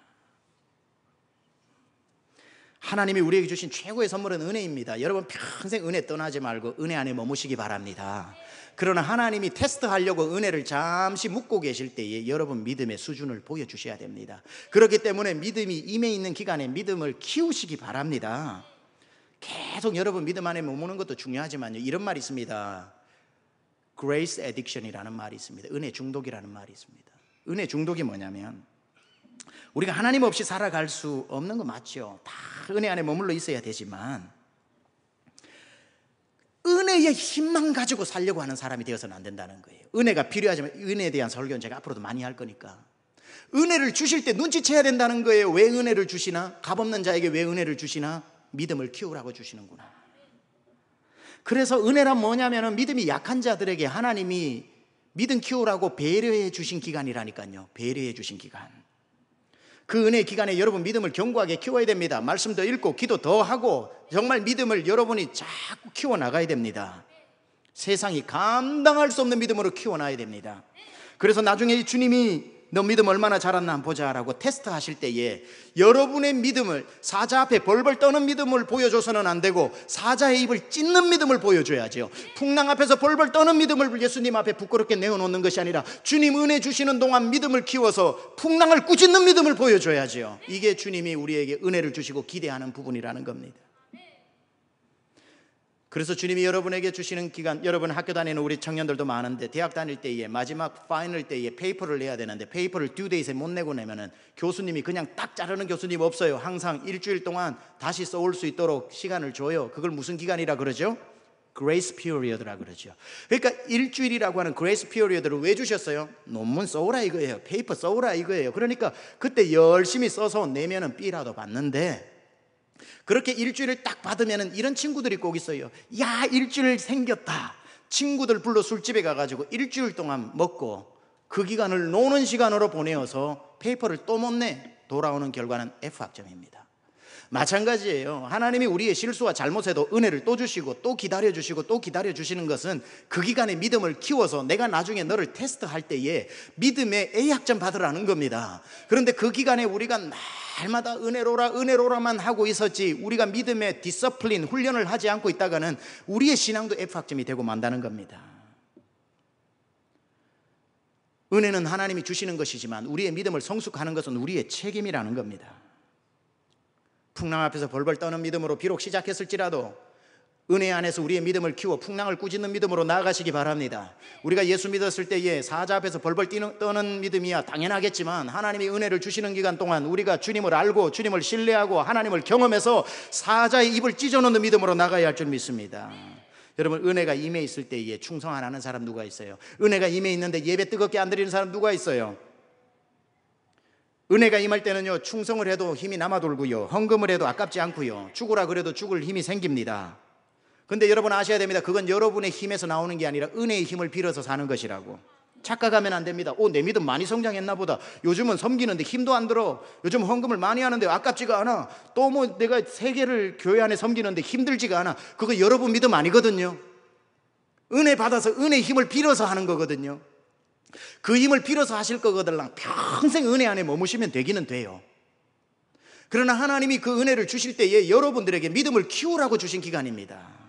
Speaker 1: 하나님이 우리에게 주신 최고의 선물은 은혜입니다. 여러분 평생 은혜 떠나지 말고 은혜 안에 머무시기 바랍니다. 그러나 하나님이 테스트하려고 은혜를 잠시 묵고 계실 때에 여러분 믿음의 수준을 보여주셔야 됩니다. 그렇기 때문에 믿음이 임해 있는 기간에 믿음을 키우시기 바랍니다. 계속 여러분 믿음 안에 머무는 것도 중요하지만요, 이런 말이 있습니다. Grace addiction이라는 말이 있습니다. 은혜 중독이라는 말이 있습니다. 은혜 중독이 뭐냐면, 우리가 하나님 없이 살아갈 수 없는 거 맞죠? 다 은혜 안에 머물러 있어야 되지만 은혜의 힘만 가지고 살려고 하는 사람이 되어서는 안 된다는 거예요. 은혜가 필요하지만 은혜에 대한 설교는 제가 앞으로도 많이 할 거니까 은혜를 주실 때 눈치채야 된다는 거예요. 왜 은혜를 주시나? 값없는 자에게 왜 은혜를 주시나? 믿음을 키우라고 주시는구나. 그래서 은혜란 뭐냐면 믿음이 약한 자들에게 하나님이 믿음 키우라고 배려해 주신 기간이라니까요. 배려해 주신 기간. 그 은혜 기간에 여러분 믿음을 견고하게 키워야 됩니다. 말씀도 읽고 기도 더 하고 정말 믿음을 여러분이 자꾸 키워나가야 됩니다. 세상이 감당할 수 없는 믿음으로 키워놔야 됩니다. 그래서 나중에 주님이 너 믿음 얼마나 자랐나 한번 보자라고 테스트하실 때에 여러분의 믿음을, 사자 앞에 벌벌 떠는 믿음을 보여줘서는 안 되고 사자의 입을 찢는 믿음을 보여줘야죠. 풍랑 앞에서 벌벌 떠는 믿음을 예수님 앞에 부끄럽게 내어놓는 것이 아니라 주님 은혜 주시는 동안 믿음을 키워서 풍랑을 꾸짖는 믿음을 보여줘야죠. 이게 주님이 우리에게 은혜를 주시고 기대하는 부분이라는 겁니다. 그래서 주님이 여러분에게 주시는 기간, 여러분 학교 다니는 우리 청년들도 많은데 대학 다닐 때에 마지막 파이널 때에 페이퍼를 내야 되는데 페이퍼를 듀 데이트에 못 내고 내면은 교수님이 그냥 딱 자르는 교수님 없어요. 항상 일주일 동안 다시 써올 수 있도록 시간을 줘요. 그걸 무슨 기간이라 그러죠? Grace Period라 그러죠. 그러니까 일주일이라고 하는 Grace Period를 왜 주셨어요? 논문 써오라 이거예요. 페이퍼 써오라 이거예요. 그러니까 그때 열심히 써서 내면은 B라도 받는데, 그렇게 일주일을 딱 받으면 이런 친구들이 꼭 있어요. 야, 일주일 생겼다. 친구들 불러 술집에 가가지고 일주일 동안 먹고 그 기간을 노는 시간으로 보내어서 페이퍼를 또 못 내. 돌아오는 결과는 F학점입니다. 마찬가지예요. 하나님이 우리의 실수와 잘못에도 은혜를 또 주시고 또 기다려주시고 또 기다려주시는 것은 그 기간에 믿음을 키워서 내가 나중에 너를 테스트할 때에 믿음의 A학점 받으라는 겁니다. 그런데 그 기간에 우리가 날마다 은혜로라 은혜로라만 하고 있었지 우리가 믿음의 디서플린 훈련을 하지 않고 있다가는 우리의 신앙도 F학점이 되고 만다는 겁니다. 은혜는 하나님이 주시는 것이지만 우리의 믿음을 성숙하는 것은 우리의 책임이라는 겁니다. 풍랑 앞에서 벌벌 떠는 믿음으로 비록 시작했을지라도 은혜 안에서 우리의 믿음을 키워 풍랑을 꾸짖는 믿음으로 나아가시기 바랍니다. 우리가 예수 믿었을 때에 사자 앞에서 벌벌 떠는 믿음이야 당연하겠지만 하나님이 은혜를 주시는 기간 동안 우리가 주님을 알고 주님을 신뢰하고 하나님을 경험해서 사자의 입을 찢어놓는 믿음으로 나가야 할 줄 믿습니다. 여러분, 은혜가 임해 있을 때에 충성 안 하는 사람 누가 있어요? 은혜가 임해 있는데 예배 뜨겁게 안 드리는 사람 누가 있어요? 은혜가 임할 때는요, 충성을 해도 힘이 남아 돌고요, 헌금을 해도 아깝지 않고요, 죽으라 그래도 죽을 힘이 생깁니다. 근데 여러분 아셔야 됩니다. 그건 여러분의 힘에서 나오는 게 아니라 은혜의 힘을 빌어서 사는 것이라고. 착각하면 안 됩니다. 내 믿음 많이 성장했나 보다. 요즘은 섬기는데 힘도 안 들어. 요즘 헌금을 많이 하는데 아깝지가 않아. 또 뭐 내가 3개를 교회 안에 섬기는데 힘들지가 않아. 그거 여러분 믿음 아니거든요. 은혜 받아서 은혜의 힘을 빌어서 하는 거거든요. 그 힘을 빌어서 하실 거거든요. 평생 은혜 안에 머무시면 되기는 돼요. 그러나 하나님이 그 은혜를 주실 때에 여러분들에게 믿음을 키우라고 주신 기간입니다.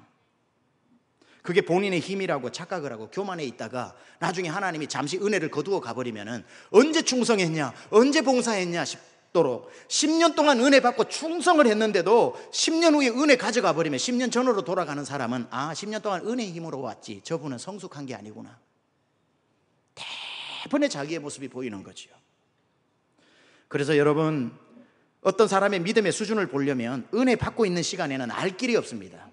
Speaker 1: 그게 본인의 힘이라고 착각을 하고 교만해 있다가 나중에 하나님이 잠시 은혜를 거두어 가버리면은 언제 충성했냐, 언제 봉사했냐 싶도록 10년 동안 은혜 받고 충성을 했는데도 10년 후에 은혜 가져가 버리면 10년 전으로 돌아가는 사람은 10년 동안 은혜의 힘으로 왔지, 저분은 성숙한 게 아니구나, 대번에 자기의 모습이 보이는 거지요. 그래서 여러분, 어떤 사람의 믿음의 수준을 보려면 은혜 받고 있는 시간에는 알 길이 없습니다.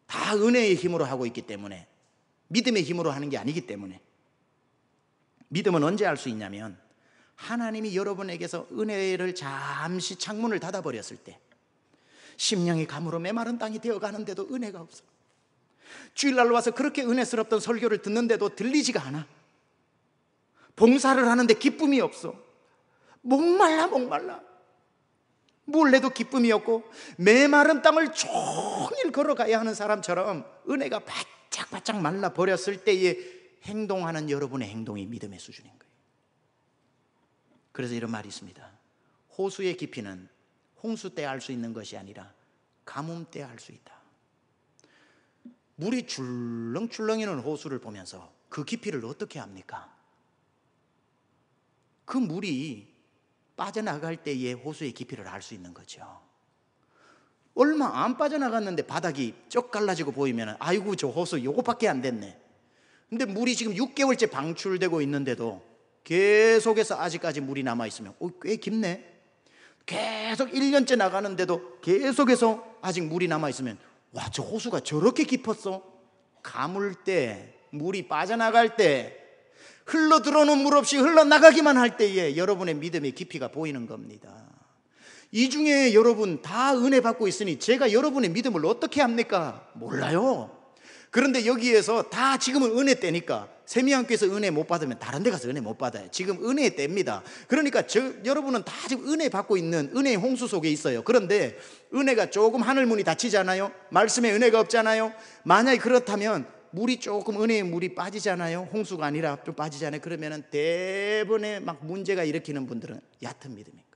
Speaker 1: 다 은혜의 힘으로 하고 있기 때문에, 믿음의 힘으로 하는 게 아니기 때문에. 믿음은 언제 알 수 있냐면 하나님이 여러분에게서 은혜를 잠시 창문을 닫아버렸을 때, 심령이 감으로 메마른 땅이 되어가는데도 은혜가 없어. 주일날 와서 그렇게 은혜스럽던 설교를 듣는데도 들리지가 않아. 봉사를 하는데 기쁨이 없어. 목말라. 뭘 해도 기쁨이 없고 메마른 땅을 종일 걸어가야 하는 사람처럼 은혜가 바짝바짝 말라버렸을 때에 행동하는 여러분의 행동이 믿음의 수준인 거예요. 그래서 이런 말이 있습니다. 호수의 깊이는 홍수 때 알 수 있는 것이 아니라 가뭄 때 알 수 있다. 물이 출렁출렁이는 호수를 보면서 그 깊이를 어떻게 압니까? 그 물이 빠져나갈 때의 호수의 깊이를 알 수 있는 거죠. 얼마 안 빠져나갔는데 바닥이 쩍 갈라지고 보이면 아이고 저 호수 요거밖에 안 됐네. 근데 물이 지금 6개월째 방출되고 있는데도 계속해서 아직까지 물이 남아있으면 꽤 깊네. 계속 1년째 나가는데도 계속해서 아직 물이 남아있으면 와, 저 호수가 저렇게 깊었어? 가물 때, 물이 빠져나갈 때, 흘러 들어오는 물 없이 흘러나가기만 할 때에 여러분의 믿음의 깊이가 보이는 겁니다. 이 중에 여러분 다 은혜 받고 있으니 제가 여러분의 믿음을 어떻게 합니까? 몰라요. 그런데 여기에서 다 지금은 은혜 때니까, 세미양교에서 은혜 못 받으면 다른 데 가서 은혜 못 받아요. 지금 은혜 때입니다. 그러니까 여러분은 다 지금 은혜 받고 있는 은혜의 홍수 속에 있어요. 그런데 은혜가 조금 하늘문이 닫히잖아요. 말씀에 은혜가 없잖아요. 만약에 그렇다면 물이 조금, 은혜의 물이 빠지잖아요. 홍수가 아니라 좀 빠지잖아요. 그러면은 대번에 막 문제가 일으키는 분들은 얕은 믿음인 거예요.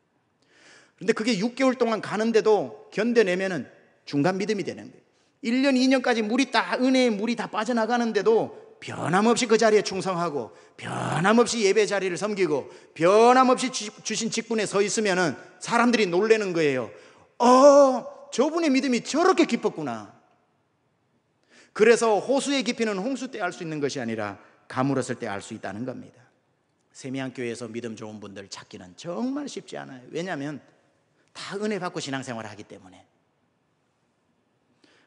Speaker 1: 그런데 그게 6개월 동안 가는데도 견뎌내면은 중간 믿음이 되는 거예요. 1년, 2년까지 물이 다, 은혜의 물이 다 빠져나가는데도 변함없이 그 자리에 충성하고 변함없이 예배 자리를 섬기고 변함없이 주신 직분에 서 있으면은 사람들이 놀라는 거예요. 저분의 믿음이 저렇게 깊었구나. 그래서 호수의 깊이는 홍수 때 알 수 있는 것이 아니라 가물었을 때 알 수 있다는 겁니다. 세미양교회에서 믿음 좋은 분들 찾기는 정말 쉽지 않아요. 왜냐하면 다 은혜 받고 신앙생활을 하기 때문에.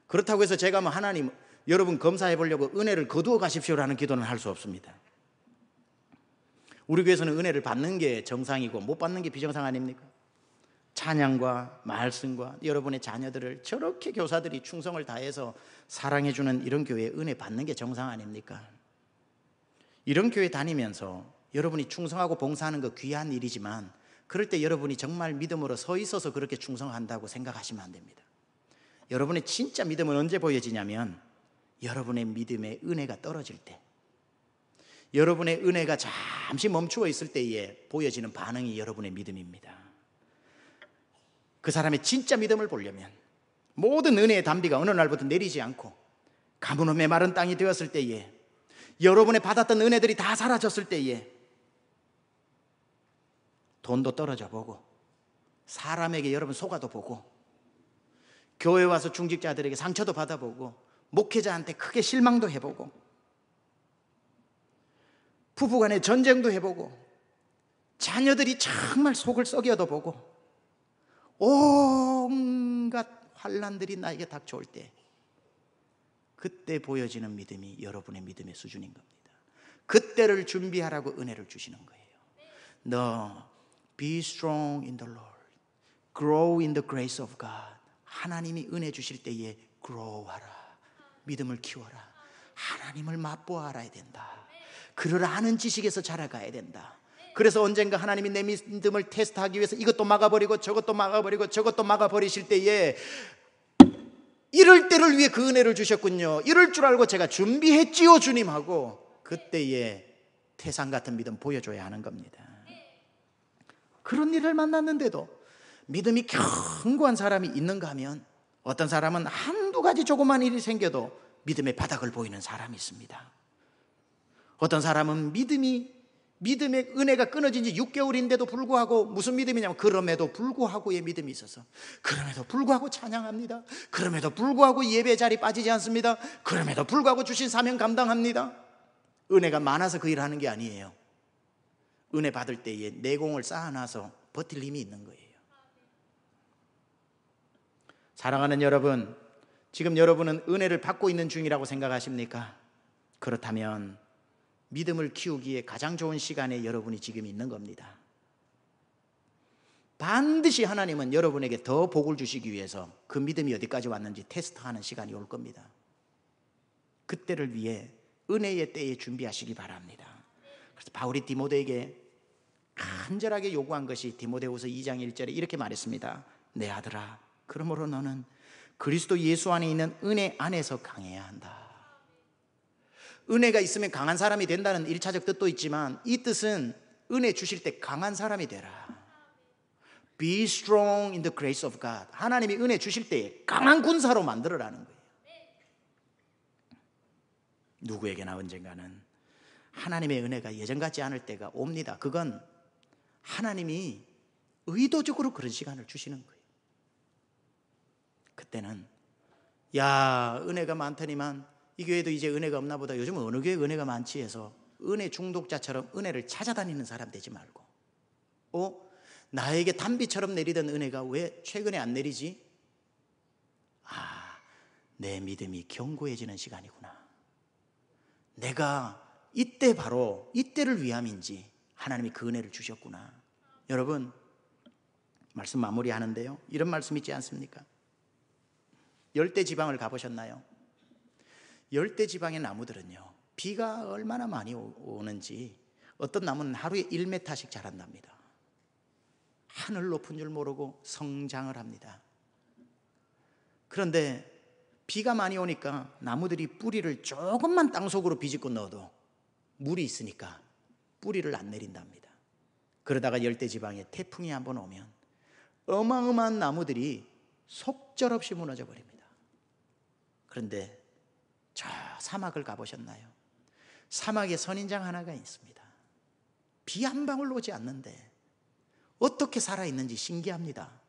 Speaker 1: 그렇다고 해서 제가 뭐 하나님 여러분 검사해 보려고 은혜를 거두어 가십시오라는 기도는 할 수 없습니다. 우리 교회에서는 은혜를 받는 게 정상이고 못 받는 게 비정상 아닙니까? 찬양과 말씀과 여러분의 자녀들을 저렇게 교사들이 충성을 다해서 사랑해주는 이런 교회에 은혜 받는 게 정상 아닙니까? 이런 교회 다니면서 여러분이 충성하고 봉사하는 거 귀한 일이지만 그럴 때 여러분이 정말 믿음으로 서 있어서 그렇게 충성한다고 생각하시면 안 됩니다. 여러분의 진짜 믿음은 언제 보여지냐면 여러분의 믿음의 은혜가 떨어질 때, 여러분의 은혜가 잠시 멈추어 있을 때에 보여지는 반응이 여러분의 믿음입니다. 그 사람의 진짜 믿음을 보려면 모든 은혜의 단비가 어느 날부터 내리지 않고 가문음의 마른 땅이 되었을 때에, 여러분의 받았던 은혜들이 다 사라졌을 때에 돈도 떨어져 보고, 사람에게 여러분 속아도 보고, 교회 와서 중직자들에게 상처도 받아보고, 목회자한테 크게 실망도 해보고, 부부간에 전쟁도 해보고, 자녀들이 정말 속을 썩여도 보고, 온갖 환난들이 나에게 닥쳐올 때, 그때 보여지는 믿음이 여러분의 믿음의 수준인 겁니다. 그때를 준비하라고 은혜를 주시는 거예요. 너 be strong in the Lord, grow in the grace of God. 하나님이 은혜 주실 때에 grow 하라, 믿음을 키워라, 하나님을 맛보아 알아야 된다. 그를 아는 지식에서 자라가야 된다. 그래서 언젠가 하나님이 내 믿음을 테스트하기 위해서 이것도 막아버리고 저것도 막아버리고 저것도 막아버리실 때에, 이럴 때를 위해 그 은혜를 주셨군요, 이럴 줄 알고 제가 준비했지요 주님 하고, 그때에 태산 같은 믿음 보여줘야 하는 겁니다. 그런 일을 만났는데도 믿음이 견고한 사람이 있는가 하면, 어떤 사람은 한두 가지 조그만 일이 생겨도 믿음의 바닥을 보이는 사람이 있습니다. 어떤 사람은 믿음의 은혜가 끊어진 지 6개월인데도 불구하고, 무슨 믿음이냐면 그럼에도 불구하고의 믿음이 있어서, 그럼에도 불구하고 찬양합니다, 그럼에도 불구하고 예배 자리 빠지지 않습니다, 그럼에도 불구하고 주신 사명 감당합니다. 은혜가 많아서 그 일을 하는 게 아니에요. 은혜 받을 때에 내공을 쌓아놔서 버틸 힘이 있는 거예요. 사랑하는 여러분, 지금 여러분은 은혜를 받고 있는 중이라고 생각하십니까? 그렇다면 믿음을 키우기에 가장 좋은 시간에 여러분이 지금 있는 겁니다. 반드시 하나님은 여러분에게 더 복을 주시기 위해서 그 믿음이 어디까지 왔는지 테스트하는 시간이 올 겁니다. 그때를 위해 은혜의 때에 준비하시기 바랍니다. 그래서 바울이 디모데에게 간절하게 요구한 것이 디모데후서 2장 1절에 이렇게 말했습니다. 내 아들아, 그러므로 너는 그리스도 예수 안에 있는 은혜 안에서 강해야 한다. 은혜가 있으면 강한 사람이 된다는 1차적 뜻도 있지만, 이 뜻은 은혜 주실 때 강한 사람이 되라. Be strong in the grace of God. 하나님이 은혜 주실 때 강한 군사로 만들어라는 거예요. 누구에게나 언젠가는 하나님의 은혜가 예전 같지 않을 때가 옵니다. 그건 하나님이 의도적으로 그런 시간을 주시는 거예요. 그때는 야, 은혜가 많더니만 이 교회도 이제 은혜가 없나 보다, 요즘은 어느 교회 은혜가 많지 해서 은혜 중독자처럼 은혜를 찾아다니는 사람 되지 말고, 나에게 단비처럼 내리던 은혜가 왜 최근에 안 내리지? 내 믿음이 견고해지는 시간이구나. 내가 이때 바로 이때를 위함인지 하나님이 그 은혜를 주셨구나. 여러분, 말씀 마무리하는데요, 이런 말씀 있지 않습니까? 열대지방을 가보셨나요? 열대지방의 나무들은요, 비가 얼마나 많이 오는지 어떤 나무는 하루에 1m씩 자란답니다. 하늘 높은 줄 모르고 성장을 합니다. 그런데 비가 많이 오니까 나무들이 뿌리를 조금만 땅속으로 비집고 넣어도 물이 있으니까 뿌리를 안 내린답니다. 그러다가 열대지방에 태풍이 한번 오면 어마어마한 나무들이 속절없이 무너져 버립니다. 그런데 저 사막을 가보셨나요? 사막에 선인장 하나가 있습니다. 비 한 방울 오지 않는데 어떻게 살아있는지 신기합니다.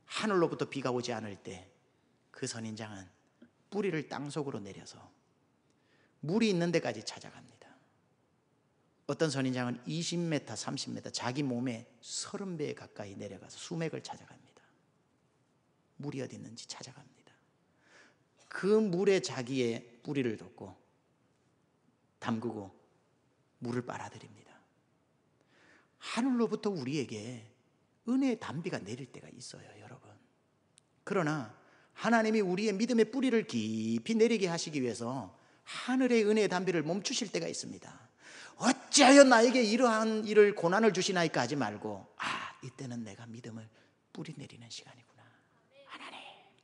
Speaker 1: 하늘로부터 비가 오지 않을 때 그 선인장은 뿌리를 땅속으로 내려서 물이 있는 데까지 찾아갑니다. 어떤 선인장은 20m, 30m, 자기 몸의 30배에 가까이 내려가서 수맥을 찾아갑니다. 물이 어디 있는지 찾아갑니다. 그 물에 자기의 뿌리를 덮고 담그고 물을 빨아들입니다. 하늘로부터 우리에게 은혜의 단비가 내릴 때가 있어요, 여러분. 그러나 하나님이 우리의 믿음의 뿌리를 깊이 내리게 하시기 위해서 하늘의 은혜의 단비를 멈추실 때가 있습니다. 어찌하여 나에게 이러한 일을 고난을 주시나이까 하지 말고, 이때는 내가 믿음을 뿌리 내리는 시간이구나. 하나님,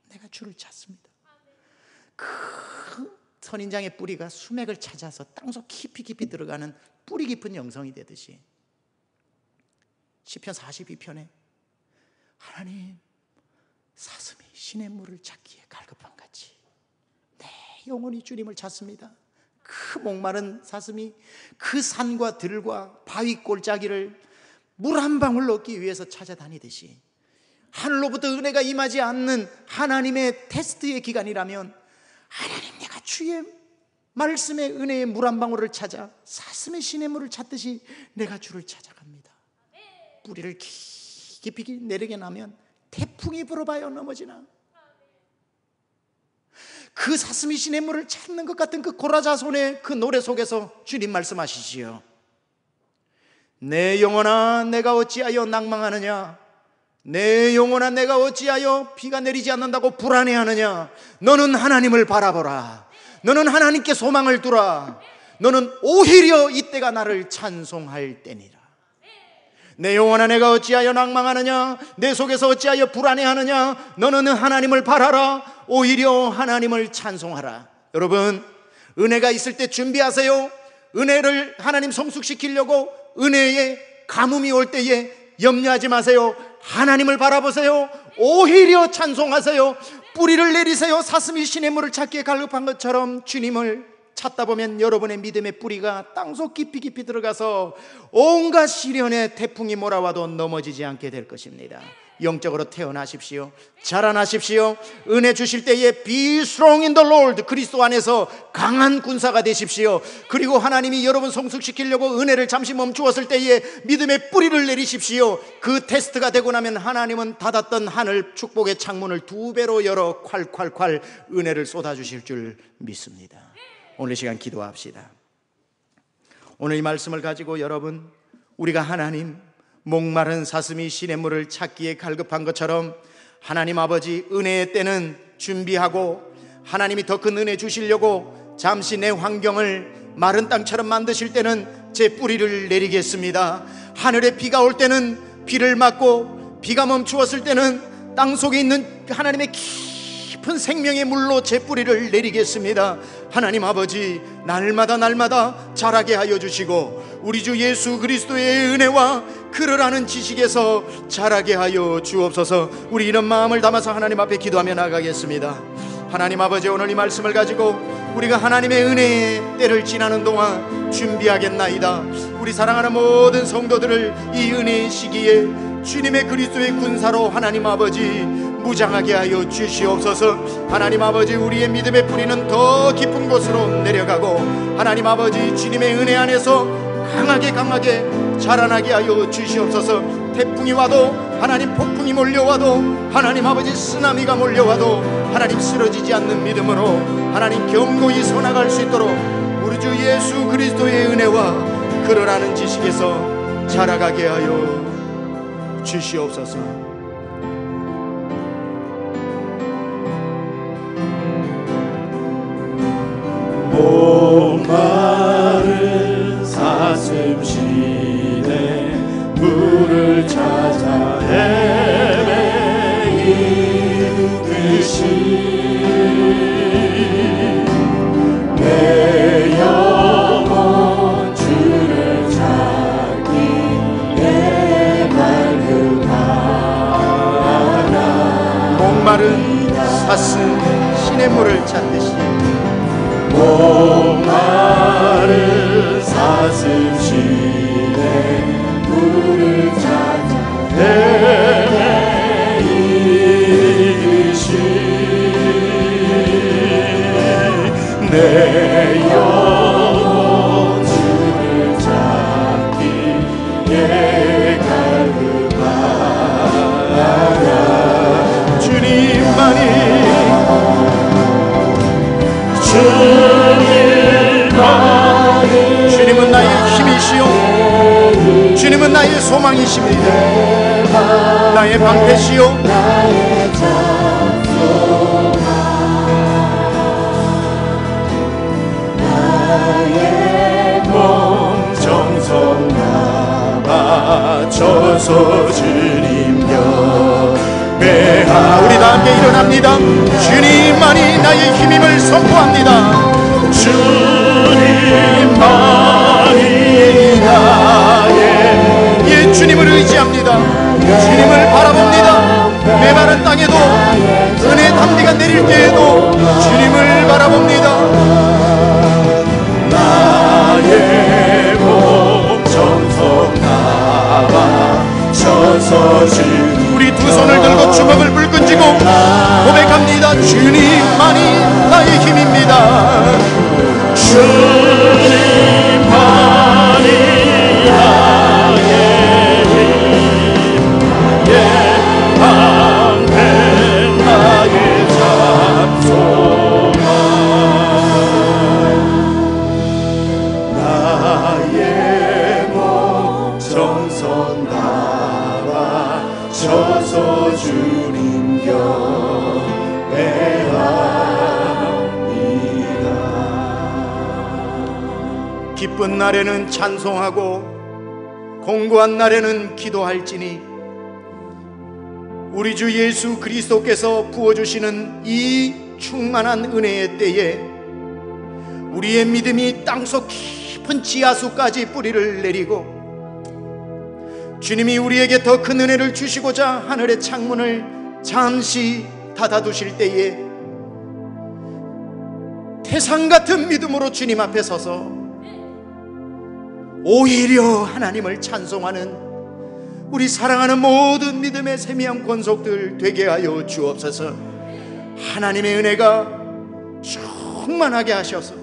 Speaker 1: 내가 주를 찾습니다. 그 선인장의 뿌리가 수맥을 찾아서 땅속 깊이 들어가는 뿌리 깊은 영성이 되듯이 시편 42편에 하나님, 사슴이 신의 물을 찾기에 갈급한 같이 내 영혼이 주님을 찾습니다. 그 목마른 사슴이 그 산과 들과 바위 골짜기를 물 한 방울 얻기 위해서 찾아다니듯이 하늘로부터 은혜가 임하지 않는 하나님의 테스트의 기간이라면, 하나님, 내가 주의 말씀의 은혜의 물 한 방울을 찾아 사슴의 신의 물을 찾듯이 내가 주를 찾아갑니다. 뿌리를 깊이 내리게 나면 태풍이 불어봐야 넘어지나. 그 사슴이 신의 물을 찾는 것 같은 그 고라자손의 그 노래 속에서 주님 말씀하시지요. 내 영혼아, 내가 어찌하여 낭망하느냐? 내 영혼아, 내가 어찌하여 비가 내리지 않는다고 불안해하느냐? 너는 하나님을 바라보라. 너는 하나님께 소망을 두라. 너는 오히려 이때가 나를 찬송할 때니라. 내 영혼아, 내가 어찌하여 낭망하느냐? 내 속에서 어찌하여 불안해하느냐? 너는 하나님을 바라라. 오히려 하나님을 찬송하라. 여러분, 은혜가 있을 때 준비하세요. 은혜를 하나님 성숙시키려고 은혜의 가뭄이 올 때에 염려하지 마세요. 하나님을 바라보세요. 오히려 찬송하세요. 뿌리를 내리세요. 사슴이 신의 물을 찾기에 갈급한 것처럼 주님을 찾다 보면 여러분의 믿음의 뿌리가 땅속 깊이 들어가서 온갖 시련의 태풍이 몰아와도 넘어지지 않게 될 것입니다. 영적으로 태어나십시오. 자라나십시오. 은혜 주실 때에 Be strong in the Lord, 그리스도 안에서 강한 군사가 되십시오. 그리고 하나님이 여러분 성숙시키려고 은혜를 잠시 멈추었을 때에 믿음의 뿌리를 내리십시오. 그 테스트가 되고 나면 하나님은 닫았던 하늘 축복의 창문을 2배로 열어 콸콸콸 은혜를 쏟아주실 줄 믿습니다. 오늘 시간 기도합시다. 오늘 이 말씀을 가지고 여러분, 우리가 하나님, 목마른 사슴이 신의 물을 찾기에 갈급한 것처럼 하나님 아버지, 은혜의 때는 준비하고 하나님이 더 큰 은혜 주시려고 잠시 내 환경을 마른 땅처럼 만드실 때는 제 뿌리를 내리겠습니다. 하늘에 비가 올 때는 비를 맞고, 비가 멈추었을 때는 땅속에 있는 하나님의 깊은 생명의 물로 제 뿌리를 내리겠습니다. 하나님 아버지, 날마다 자라게 하여 주시고 우리 주 예수 그리스도의 은혜와 그를 아는 지식에서 자라게 하여 주옵소서. 우리 이런 마음을 담아서 하나님 앞에 기도하며 나가겠습니다. 하나님 아버지, 오늘 이 말씀을 가지고 우리가 하나님의 은혜의 때를 지나는 동안 준비하겠나이다. 우리 사랑하는 모든 성도들을 이 은혜의 시기에 주님의 그리스도의 군사로 하나님 아버지 무장하게 하여 주시옵소서. 하나님 아버지, 우리의 믿음의 뿌리는 더 깊은 곳으로 내려가고 하나님 아버지, 주님의 은혜 안에서 강하게 자라나게 하여 주시옵소서. 태풍이 와도 하나님, 폭풍이 몰려와도 하나님 아버지, 쓰나미가 몰려와도 하나님 쓰러지지 않는 믿음으로 하나님 견고히 서나갈 수 있도록 우리 주 예수 그리스도의 은혜와 그를 아는 지식에서 자라가게 하여 주시옵소서.
Speaker 2: 목마른 사슴 시내 물을 찾아 헤매이듯이 내 영혼 주를 찾기에 갈급하나.
Speaker 1: 목마른 사슴 신의 물을 찾듯이
Speaker 2: 목마른 사슴 시내 물을 찾아 헤매이듯이 내 영혼 주를 찾기에 갈급하나.
Speaker 1: 주님은 나의 힘이시오. 주님은 나의 소망이십니다. 나의 방패시오. 나의 몸 정성 나의 힘임을 선포합니다.
Speaker 2: 주님만이 나의
Speaker 1: 예, 주님을 의지합니다. 주님을 바라봅니다. 메마른 땅에도 은혜의 담비가 내릴 때에도 주님을 바라봅니다.
Speaker 2: 나의 몸 정성 나와 쳐서 주님
Speaker 1: 우리 두 손을 들고 주먹을 불끈 쥐고 고백합니다. 주님만이 나의 힘입니다.
Speaker 2: 주님만이 나의 힘 예방된 나의 찬송아 나의 몸 정성 다와 쳐서 주님 경배하리라.
Speaker 1: 기쁜 날에는 찬송하고 공고한 날에는 기도할지니 우리 주 예수 그리스도께서 부어주시는 이 충만한 은혜의 때에 우리의 믿음이 땅속 깊은 지하수까지 뿌리를 내리고 주님이 우리에게 더 큰 은혜를 주시고자 하늘의 창문을 잠시 닫아두실 때에 태산 같은 믿음으로 주님 앞에 서서 오히려 하나님을 찬송하는 우리 사랑하는 모든 믿음의 세미한 권속들 되게 하여 주옵소서. 하나님의 은혜가 충만하게 하셔서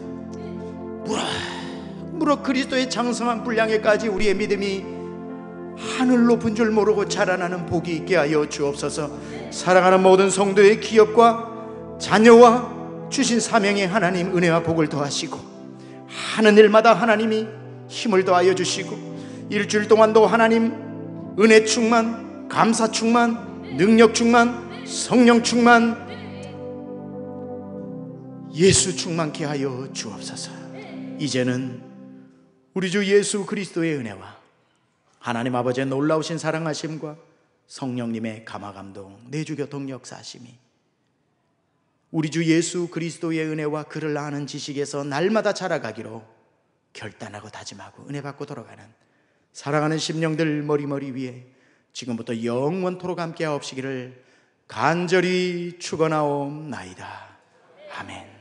Speaker 1: 무럭무럭 그리스도의 장성한 분량에까지 우리의 믿음이 하늘 높은 줄 모르고 자라나는 복이 있게 하여 주옵소서. 사랑하는 모든 성도의 기업과 자녀와 주신 사명에 하나님 은혜와 복을 더하시고 하는 일마다 하나님이 힘을 더하여 주시고 일주일 동안도 하나님 은혜 충만, 감사 충만, 능력 충만, 성령 충만, 예수 충만케 하여 주옵소서. 이제는 우리 주 예수 그리스도의 은혜와 하나님 아버지의 놀라우신 사랑하심과 성령님의 감화감동 내주교통 역사하심이 우리 주 예수 그리스도의 은혜와 그를 아는 지식에서 날마다 자라가기로 결단하고 다짐하고 은혜 받고 돌아가는 사랑하는 심령들 머리머리 위에 지금부터 영원토록 함께 하옵시기를 간절히 축원하옵나이다. 아멘.